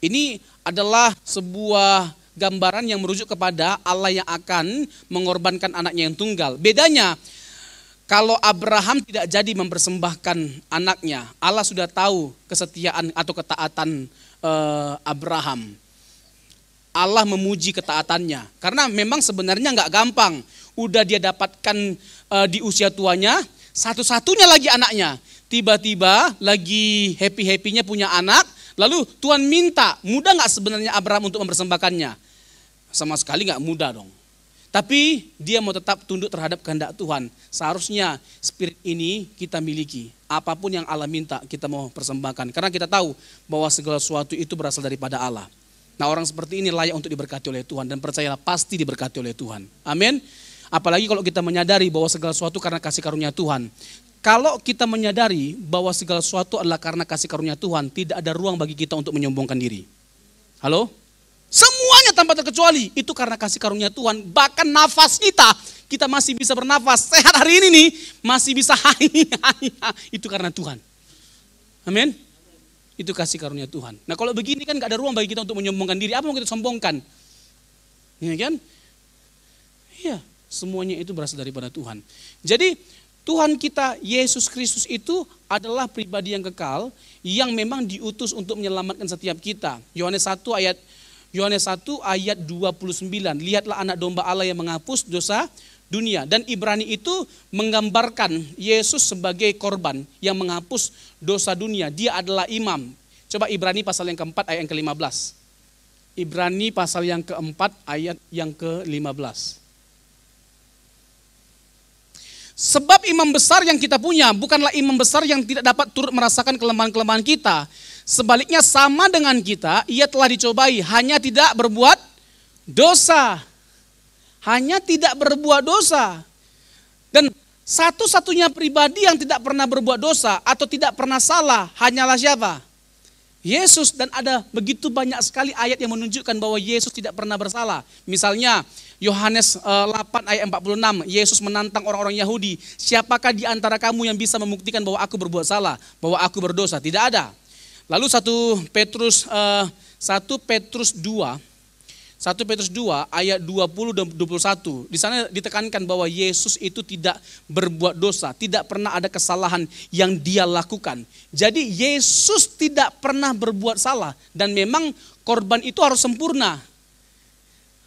ini adalah sebuah gambaran yang merujuk kepada Allah yang akan mengorbankan anaknya yang tunggal. Bedanya, kalau Abraham tidak jadi mempersembahkan anaknya, Allah sudah tahu kesetiaan atau ketaatan Abraham. Allah memuji ketaatannya. Karena memang sebenarnya nggak gampang. Udah dia dapatkan di usia tuanya, satu-satunya lagi anaknya. Tiba-tiba lagi happy-happynya punya anak, lalu Tuhan minta, mudah nggak sebenarnya Abraham untuk mempersembahkannya? Sama sekali nggak mudah dong. Tapi dia mau tetap tunduk terhadap kehendak Tuhan. Seharusnya spirit ini kita miliki. Apapun yang Allah minta kita mau persembahkan. Karena kita tahu bahwa segala sesuatu itu berasal daripada Allah. Nah, orang seperti ini layak untuk diberkati oleh Tuhan. Dan percayalah pasti diberkati oleh Tuhan. Amin. Apalagi kalau kita menyadari bahwa segala sesuatu karena kasih karunia Tuhan. Kalau kita menyadari bahwa segala sesuatu adalah karena kasih karunia Tuhan, tidak ada ruang bagi kita untuk menyombongkan diri. Halo? Semuanya tanpa terkecuali itu karena kasih karunia Tuhan. Bahkan nafas kita masih bisa bernafas. Sehat hari ini nih, masih bisa itu karena Tuhan. Amin. Itu kasih karunia Tuhan. Nah, kalau begini kan gak ada ruang bagi kita untuk menyombongkan diri. Apa yang kita sombongkan? Ya kan? Iya, semuanya itu berasal daripada Tuhan. Jadi Tuhan kita Yesus Kristus itu adalah pribadi yang kekal yang memang diutus untuk menyelamatkan setiap kita. Yohanes 1 ayat 29. Lihatlah anak domba Allah yang menghapus dosa dunia. Dan Ibrani itu menggambarkan Yesus sebagai korban yang menghapus dosa dunia. Dia adalah imam. Coba Ibrani pasal yang keempat ayat yang ke-15. Ibrani pasal yang keempat ayat yang ke-15. Sebab imam besar yang kita punya bukanlah imam besar yang tidak dapat turut merasakan kelemahan-kelemahan kita. Sebaliknya sama dengan kita, ia telah dicobai, hanya tidak berbuat dosa. Hanya tidak berbuat dosa. Dan satu-satunya pribadi yang tidak pernah berbuat dosa atau tidak pernah salah hanyalah siapa? Yesus. Dan ada begitu banyak sekali ayat yang menunjukkan bahwa Yesus tidak pernah bersalah. Misalnya Yohanes 8 ayat 46, Yesus menantang orang-orang Yahudi. Siapakah di antara kamu yang bisa membuktikan bahwa aku berbuat salah, bahwa aku berdosa? Tidak ada. Lalu 1 Petrus 2 ayat 20 dan 21. Di sana ditekankan bahwa Yesus itu tidak berbuat dosa, tidak pernah ada kesalahan yang dia lakukan. Jadi Yesus tidak pernah berbuat salah dan memang korban itu harus sempurna.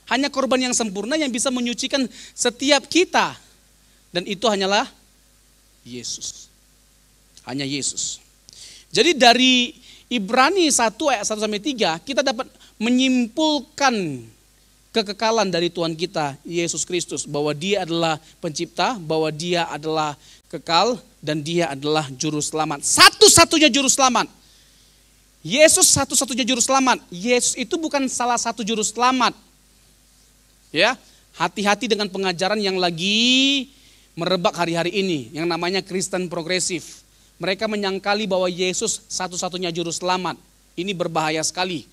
Hanya korban yang sempurna yang bisa menyucikan setiap kita. Dan itu hanyalah Yesus. Hanya Yesus. Jadi dari Ibrani 1 ayat 1-3 kita dapat menyimpulkan kekekalan dari Tuhan kita Yesus Kristus, bahwa Dia adalah pencipta, bahwa Dia adalah kekal, dan Dia adalah juru selamat. Satu-satunya juru selamat. Yesus satu-satunya juru selamat. Yesus itu bukan salah satu juru selamat. Ya, hati-hati dengan pengajaran yang lagi merebak hari-hari ini, yang namanya Kristen progresif. Mereka menyangkali bahwa Yesus satu-satunya juru selamat. Ini berbahaya sekali.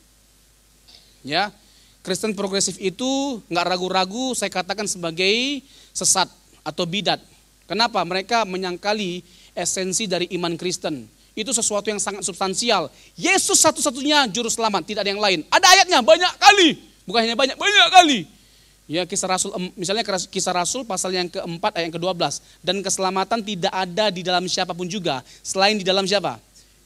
Ya, Kristen progresif itu nggak ragu-ragu saya katakan sebagai sesat atau bidat. Kenapa? Mereka menyangkali esensi dari iman Kristen. Itu sesuatu yang sangat substansial. Yesus satu-satunya juru selamat, tidak ada yang lain. Ada ayatnya banyak kali, bukan hanya banyak kali. Ya, Kisah Rasul, misalnya Kisah Rasul pasal yang keempat ayat yang ke-12. Dan keselamatan tidak ada di dalam siapapun juga, selain di dalam siapa?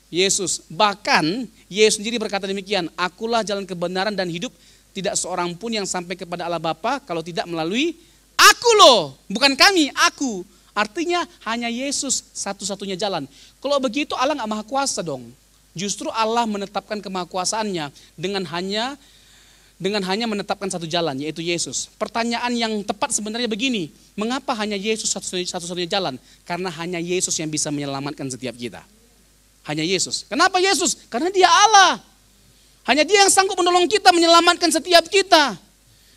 Yesus. Bahkan Yesus sendiri berkata demikian, akulah jalan kebenaran dan hidup, tidak seorang pun yang sampai kepada Allah Bapa kalau tidak melalui aku loh, bukan kami, aku. Artinya hanya Yesus satu-satunya jalan. Kalau begitu Allah gak maha kuasa dong. Justru Allah menetapkan kemahakuasaannya dengan hanya menetapkan satu jalan, yaitu Yesus. Pertanyaan yang tepat sebenarnya begini, mengapa hanya Yesus satu-satunya jalan? Karena hanya Yesus yang bisa menyelamatkan setiap kita. Hanya Yesus. Kenapa Yesus? Karena Dia Allah. Hanya Dia yang sanggup menolong kita, menyelamatkan setiap kita.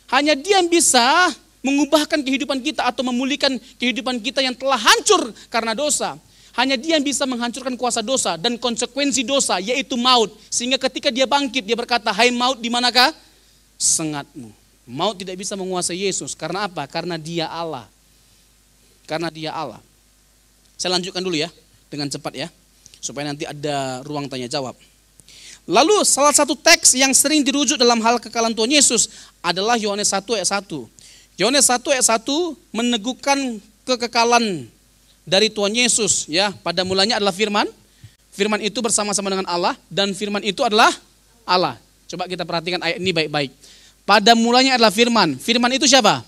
Hanya Dia yang bisa mengubahkan kehidupan kita atau memulihkan kehidupan kita yang telah hancur karena dosa. Hanya Dia yang bisa menghancurkan kuasa dosa dan konsekuensi dosa, yaitu maut. Sehingga ketika Dia bangkit, Dia berkata, hai maut, di manakah sengatmu? Maut tidak bisa menguasai Yesus. Karena apa? Karena Dia Allah. Karena Dia Allah. Saya lanjutkan dulu ya, dengan cepat ya, supaya nanti ada ruang tanya jawab. Lalu salah satu teks yang sering dirujuk dalam hal kekekalan Tuhan Yesus adalah Yohanes 1 ayat 1. Yohanes 1 ayat 1 meneguhkan kekekalan dari Tuhan Yesus. Ya, pada mulanya adalah firman. Firman itu bersama-sama dengan Allah, dan firman itu adalah Allah. Coba kita perhatikan ayat ini baik-baik. Pada mulanya adalah firman. Firman itu siapa?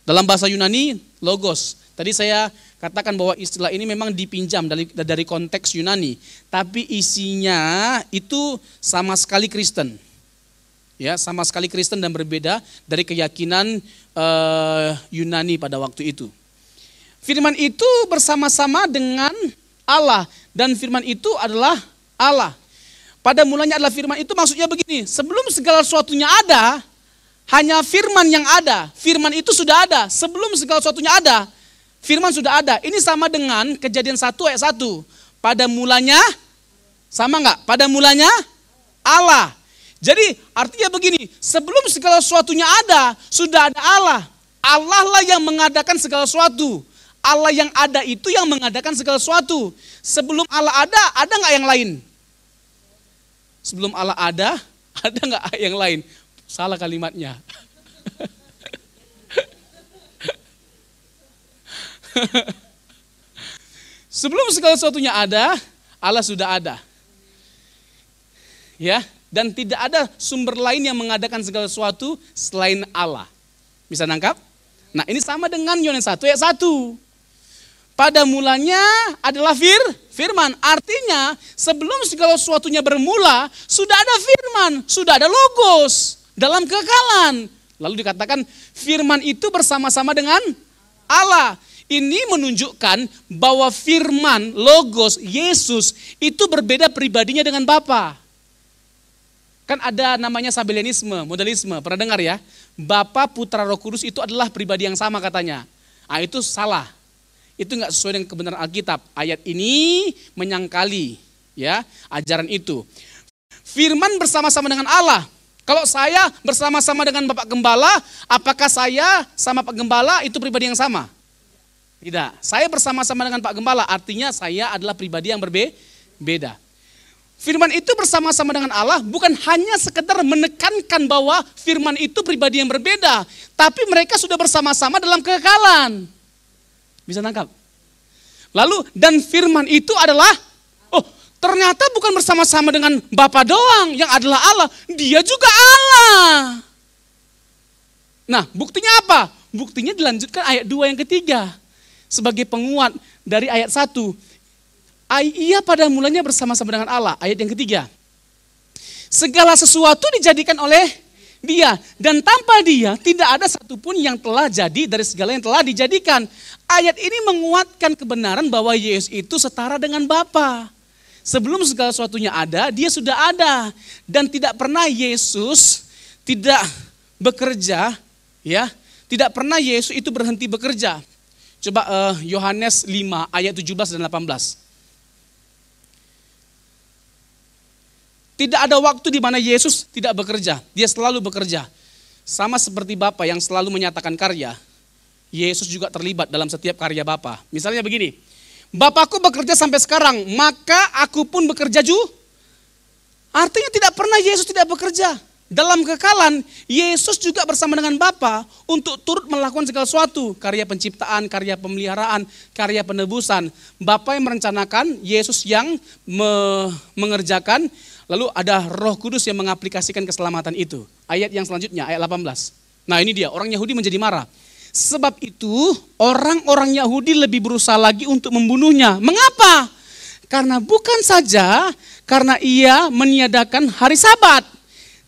Dalam bahasa Yunani, logos. Tadi saya katakan bahwa istilah ini memang dipinjam dari konteks Yunani, tapi isinya itu sama sekali Kristen. Ya, sama sekali Kristen dan berbeda dari keyakinan Yunani pada waktu itu. Firman itu bersama-sama dengan Allah, dan firman itu adalah Allah. Pada mulanya adalah firman itu maksudnya begini, sebelum segala sesuatunya ada, hanya firman yang ada. Firman itu sudah ada, sebelum segala sesuatunya ada, firman sudah ada. Ini sama dengan Kejadian 1 ayat 1. Pada mulanya, sama enggak? Pada mulanya Allah. Jadi artinya begini, sebelum segala sesuatunya ada, sudah ada Allah. Allah lah yang mengadakan segala sesuatu. Allah yang ada itu yang mengadakan segala sesuatu. Sebelum Allah ada enggak yang lain? Sebelum Allah ada enggak yang lain? Salah kalimatnya. Sebelum segala sesuatunya ada, Allah sudah ada. Ya, dan tidak ada sumber lain yang mengadakan segala sesuatu selain Allah. Bisa nangkap? Nah, ini sama dengan Yohanes 1 ayat 1. Pada mulanya adalah firman. Artinya sebelum segala sesuatunya bermula, sudah ada firman, sudah ada logos dalam kekekalan. Lalu dikatakan firman itu bersama-sama dengan Allah. Ini menunjukkan bahwa firman, logos, Yesus itu berbeda pribadinya dengan Bapa. Kan ada namanya sabellianisme, modalisme, pernah dengar ya? Bapa, Putra, Roh Kudus itu adalah pribadi yang sama katanya. Ah, itu salah. Itu enggak sesuai dengan kebenaran Alkitab. Ayat ini menyangkali ya ajaran itu. Firman bersama-sama dengan Allah. Kalau saya bersama-sama dengan Bapak Gembala, apakah saya sama Pak Gembala itu pribadi yang sama? Tidak. Saya bersama-sama dengan Pak Gembala, artinya saya adalah pribadi yang berbeda. Firman itu bersama-sama dengan Allah bukan hanya sekedar menekankan bahwa firman itu pribadi yang berbeda, tapi mereka sudah bersama-sama dalam kekekalan. Bisa nangkap? Lalu, dan firman itu adalah, oh ternyata bukan bersama-sama dengan Bapa doang yang adalah Allah, dia juga Allah. Nah, buktinya apa? Buktinya dilanjutkan ayat 2 yang ketiga. Sebagai penguat dari ayat 1. Ia pada mulanya bersama-sama dengan Allah. Ayat yang ketiga. Segala sesuatu dijadikan oleh Dia. Dan tanpa dia tidak ada satupun yang telah jadi dari segala yang telah dijadikan. Ayat ini menguatkan kebenaran bahwa Yesus itu setara dengan Bapa. Sebelum segala sesuatunya ada, dia sudah ada. Dan tidak pernah Yesus tidak bekerja, ya. Tidak pernah Yesus itu berhenti bekerja. Coba Yohanes 5 ayat 17 dan 18. Tidak ada waktu di mana Yesus tidak bekerja. Dia selalu bekerja. Sama seperti Bapa yang selalu menyatakan karya, Yesus juga terlibat dalam setiap karya Bapa. Misalnya begini, Bapakku bekerja sampai sekarang, maka aku pun bekerja juga. Artinya tidak pernah Yesus tidak bekerja. Dalam kekalan, Yesus juga bersama dengan Bapa untuk turut melakukan segala sesuatu. Karya penciptaan, karya pemeliharaan, karya penebusan. Bapa yang merencanakan, Yesus yang mengerjakan. Lalu ada Roh Kudus yang mengaplikasikan keselamatan itu. Ayat yang selanjutnya, ayat 18. Nah ini dia, orang Yahudi menjadi marah. Sebab itu orang-orang Yahudi lebih berusaha lagi untuk membunuhnya. Mengapa? Karena bukan saja karena ia meniadakan hari Sabat.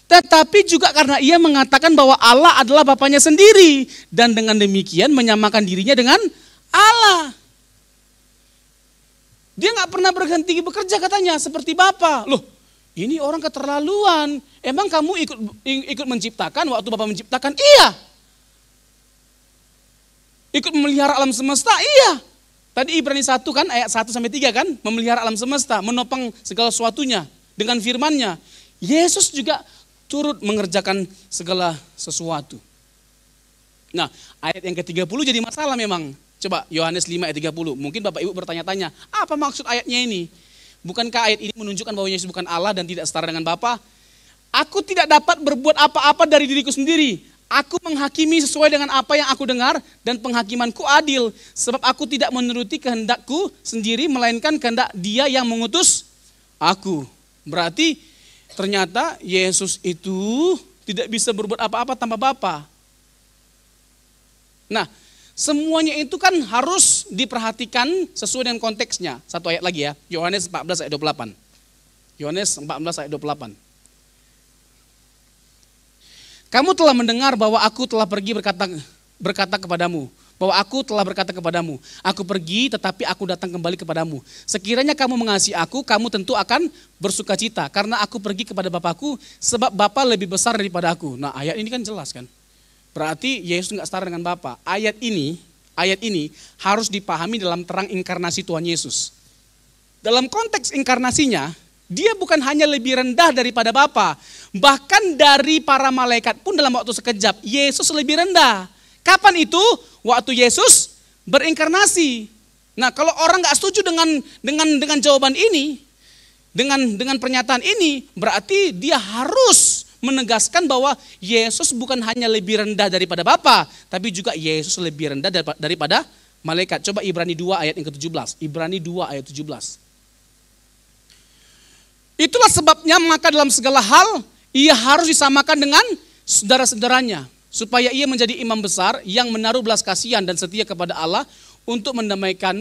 Tetapi juga karena ia mengatakan bahwa Allah adalah Bapanya sendiri. Dan dengan demikian menyamakan dirinya dengan Allah. Dia gak pernah berhenti bekerja katanya seperti Bapa. Loh, ini orang keterlaluan. Emang kamu ikut menciptakan waktu Bapa menciptakan? Iya. Ikut memelihara alam semesta? Iya. Tadi Ibrani 1 kan, ayat 1-3 kan, memelihara alam semesta, menopang segala sesuatunya dengan firman-Nya. Yesus juga turut mengerjakan segala sesuatu. Nah, ayat yang ke-30 jadi masalah memang. Coba Yohanes 5 ayat 30. Mungkin Bapak Ibu bertanya-tanya, apa maksud ayatnya ini? Bukankah ayat ini menunjukkan bahwa Yesus bukan Allah dan tidak setara dengan Bapa? Aku tidak dapat berbuat apa-apa dari diriku sendiri. Aku menghakimi sesuai dengan apa yang aku dengar dan penghakimanku adil. Sebab aku tidak menuruti kehendakku sendiri melainkan kehendak Dia yang mengutus aku. Berarti ternyata Yesus itu tidak bisa berbuat apa-apa tanpa Bapa. Nah, semuanya itu kan harus diperhatikan sesuai dengan konteksnya. Satu ayat lagi ya, Yohanes 14 ayat 28. Yohanes 14 ayat 28. Kamu telah mendengar bahwa aku telah pergi berkata kepadamu. Bahwa aku telah berkata kepadamu. Aku pergi tetapi aku datang kembali kepadamu. Sekiranya kamu mengasihi aku, kamu tentu akan bersukacita. Karena aku pergi kepada Bapakku, sebab Bapa lebih besar daripada aku. Nah ayat ini kan jelas kan. Berarti Yesus nggak setara dengan Bapa. Ayat ini harus dipahami dalam terang inkarnasi Tuhan Yesus. Dalam konteks inkarnasinya, Dia bukan hanya lebih rendah daripada Bapa, bahkan dari para malaikat pun dalam waktu sekejap, Yesus lebih rendah. Kapan itu? Waktu Yesus berinkarnasi. Nah, kalau orang nggak setuju dengan jawaban ini, dengan pernyataan ini, berarti dia harus menegaskan bahwa Yesus bukan hanya lebih rendah daripada Bapa, tapi juga Yesus lebih rendah daripada malaikat. Coba Ibrani 2 ayat yang ke-17. Ibrani 2 ayat 17. Itulah sebabnya maka dalam segala hal ia harus disamakan dengan saudara-saudaranya, supaya ia menjadi imam besar yang menaruh belas kasihan dan setia kepada Allah untuk mendamaikan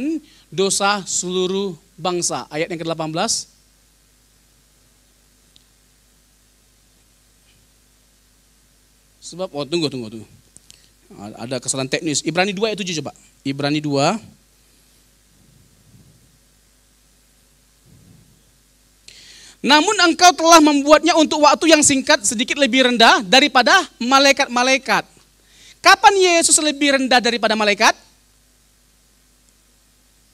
dosa seluruh bangsa. Ayat yang ke-18. Sebab, tunggu. Ada kesalahan teknis. Ibrani 2 ayat 7 coba. Ibrani 2. Namun engkau telah membuatnya untuk waktu yang singkat sedikit lebih rendah daripada malaikat-malaikat. Kapan Yesus lebih rendah daripada malaikat?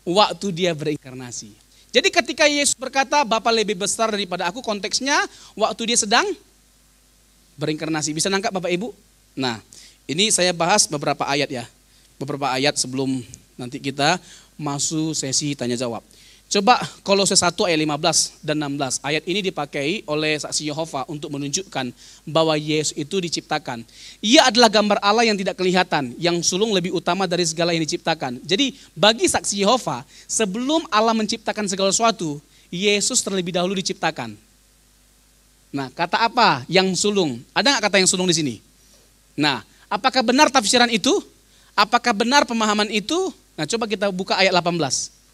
Waktu dia berinkarnasi. Jadi ketika Yesus berkata Bapa lebih besar daripada aku, konteksnya waktu dia sedang berinkarnasi. Bisa nangkap Bapak Ibu? Nah, ini saya bahas beberapa ayat ya. Beberapa ayat sebelum nanti kita masuk sesi tanya jawab. Coba Kolose 1 ayat 15 dan 16. Ayat ini dipakai oleh saksi Yehova untuk menunjukkan bahwa Yesus itu diciptakan. Ia adalah gambar Allah yang tidak kelihatan, yang sulung lebih utama dari segala yang diciptakan. Jadi bagi saksi Yehova, sebelum Allah menciptakan segala sesuatu, Yesus terlebih dahulu diciptakan. Nah, kata apa yang sulung? Ada nggak kata yang sulung di sini? Nah, apakah benar tafsiran itu? Apakah benar pemahaman itu? Nah, coba kita buka ayat 18.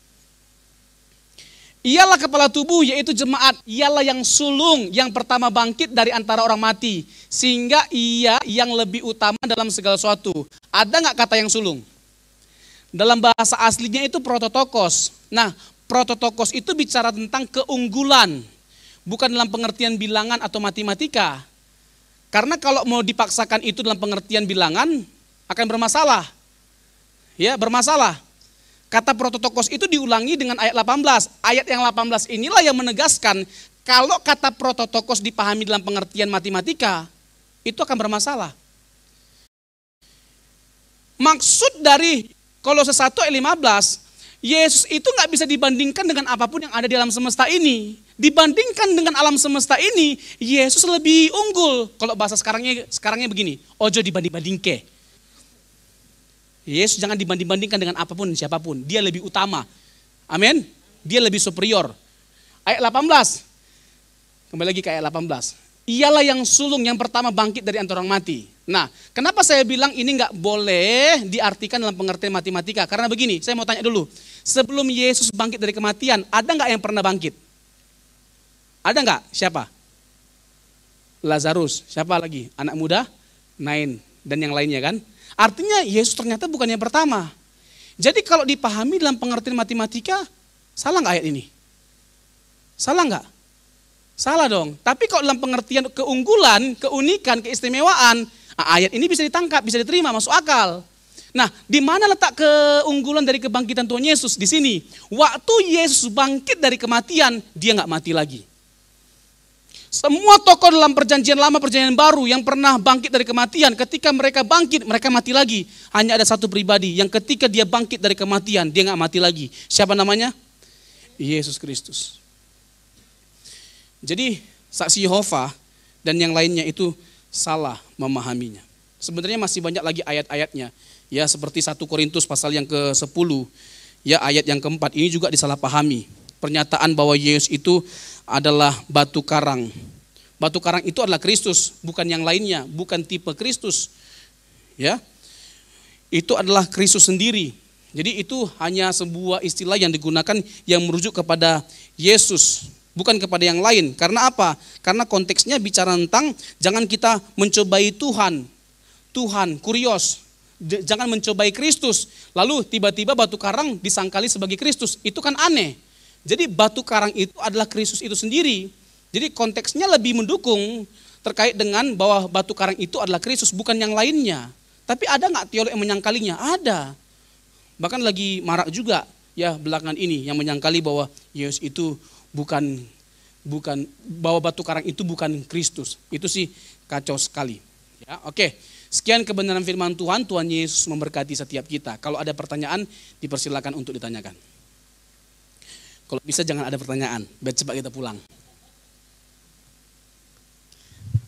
Ialah kepala tubuh, yaitu jemaat. Ialah yang sulung, yang pertama bangkit dari antara orang mati. Sehingga ia yang lebih utama dalam segala sesuatu. Ada nggak kata yang sulung? Dalam bahasa aslinya itu prototokos. Nah, prototokos itu bicara tentang keunggulan. Bukan dalam pengertian bilangan atau matematika. Karena kalau mau dipaksakan itu dalam pengertian bilangan, akan bermasalah. Ya, bermasalah. Kata prototokos itu diulangi dengan ayat 18. Ayat yang 18 inilah yang menegaskan kalau kata prototokos dipahami dalam pengertian matematika, itu akan bermasalah. Maksud dari Kolose 1 ayat 15, Yesus itu nggak bisa dibandingkan dengan apapun yang ada di alam semesta ini. Dibandingkan dengan alam semesta ini, Yesus lebih unggul. Kalau bahasa sekarangnya begini, ojo dibanding-bandingke. Yesus jangan dibanding-bandingkan dengan apapun, siapapun. Dia lebih utama. Amin. Dia lebih superior. Ayat 18. Kembali lagi ke ayat 18. Ialah yang sulung, yang pertama bangkit dari antara orang mati. Nah, kenapa saya bilang ini nggak boleh diartikan dalam pengertian matematika? Karena begini, saya mau tanya dulu. Sebelum Yesus bangkit dari kematian, ada nggak yang pernah bangkit? Ada nggak? Siapa? Lazarus. Siapa lagi? Anak muda? Nain. Dan yang lainnya kan? Artinya Yesus ternyata bukan yang pertama. Jadi kalau dipahami dalam pengertian matematika, salah nggak ayat ini? Salah nggak? Salah dong. Tapi kalau dalam pengertian keunggulan, keunikan, keistimewaan, ayat ini bisa ditangkap, bisa diterima, masuk akal. Nah, di mana letak keunggulan dari kebangkitan Tuhan Yesus? Di sini. Waktu Yesus bangkit dari kematian, dia nggak mati lagi. Semua tokoh dalam perjanjian lama, perjanjian baru yang pernah bangkit dari kematian, ketika mereka bangkit, mereka mati lagi. Hanya ada satu pribadi yang ketika dia bangkit dari kematian, dia nggak mati lagi. Siapa namanya? Yesus Kristus. Jadi saksi Yehova dan yang lainnya itu salah memahaminya. Sebenarnya masih banyak lagi ayat-ayatnya. Ya seperti 1 Korintus pasal yang ke-10, ya ayat yang keempat ini juga disalahpahami. Pernyataan bahwa Yesus itu adalah batu karang. Batu karang itu adalah Kristus, bukan yang lainnya, bukan tipe Kristus. Ya. Itu adalah Kristus sendiri. Jadi itu hanya sebuah istilah yang digunakan yang merujuk kepada Yesus, bukan kepada yang lain. Karena apa? Karena konteksnya bicara tentang jangan kita mencobai Tuhan. Tuhan, kurios. Jangan mencobai Kristus. Lalu tiba-tiba batu karang disangkali sebagai Kristus. Itu kan aneh. Jadi batu karang itu adalah Kristus itu sendiri. Jadi konteksnya lebih mendukung terkait dengan bahwa batu karang itu adalah Kristus, bukan yang lainnya. Tapi ada nggak teolog yang menyangkalinya? Ada. Bahkan lagi marak juga ya belakangan ini yang menyangkali bahwa Yesus itu bukan bahwa batu karang itu bukan Kristus. Itu sih kacau sekali. Ya, oke. Sekian kebenaran firman Tuhan. Tuhan Yesus memberkati setiap kita. Kalau ada pertanyaan, dipersilakan untuk ditanyakan. Kalau bisa jangan ada pertanyaan, biar cepat kita pulang.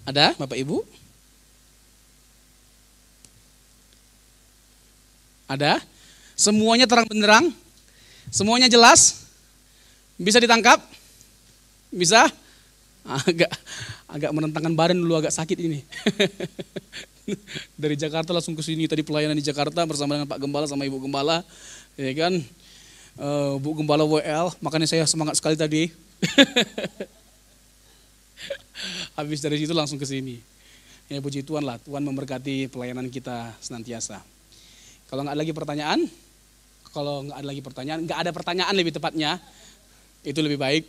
Ada Bapak Ibu? Ada? Semuanya terang benderang? Semuanya jelas? Bisa ditangkap? Bisa? Agak menentangkan badan dulu, agak sakit ini. Dari Jakarta langsung ke sini, tadi pelayanan di Jakarta bersama dengan Pak Gembala sama Ibu Gembala, ya kan? Bu Gembala WL, makanya saya semangat sekali tadi. Habis dari situ langsung ke sini. Ya puji Tuhan lah, Tuhan memberkati pelayanan kita senantiasa. Kalau nggak ada lagi pertanyaan lebih tepatnya, itu lebih baik.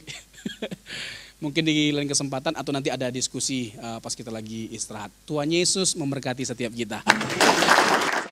Mungkin di lain kesempatan atau nanti ada diskusi pas kita lagi istirahat. Tuhan Yesus memberkati setiap kita.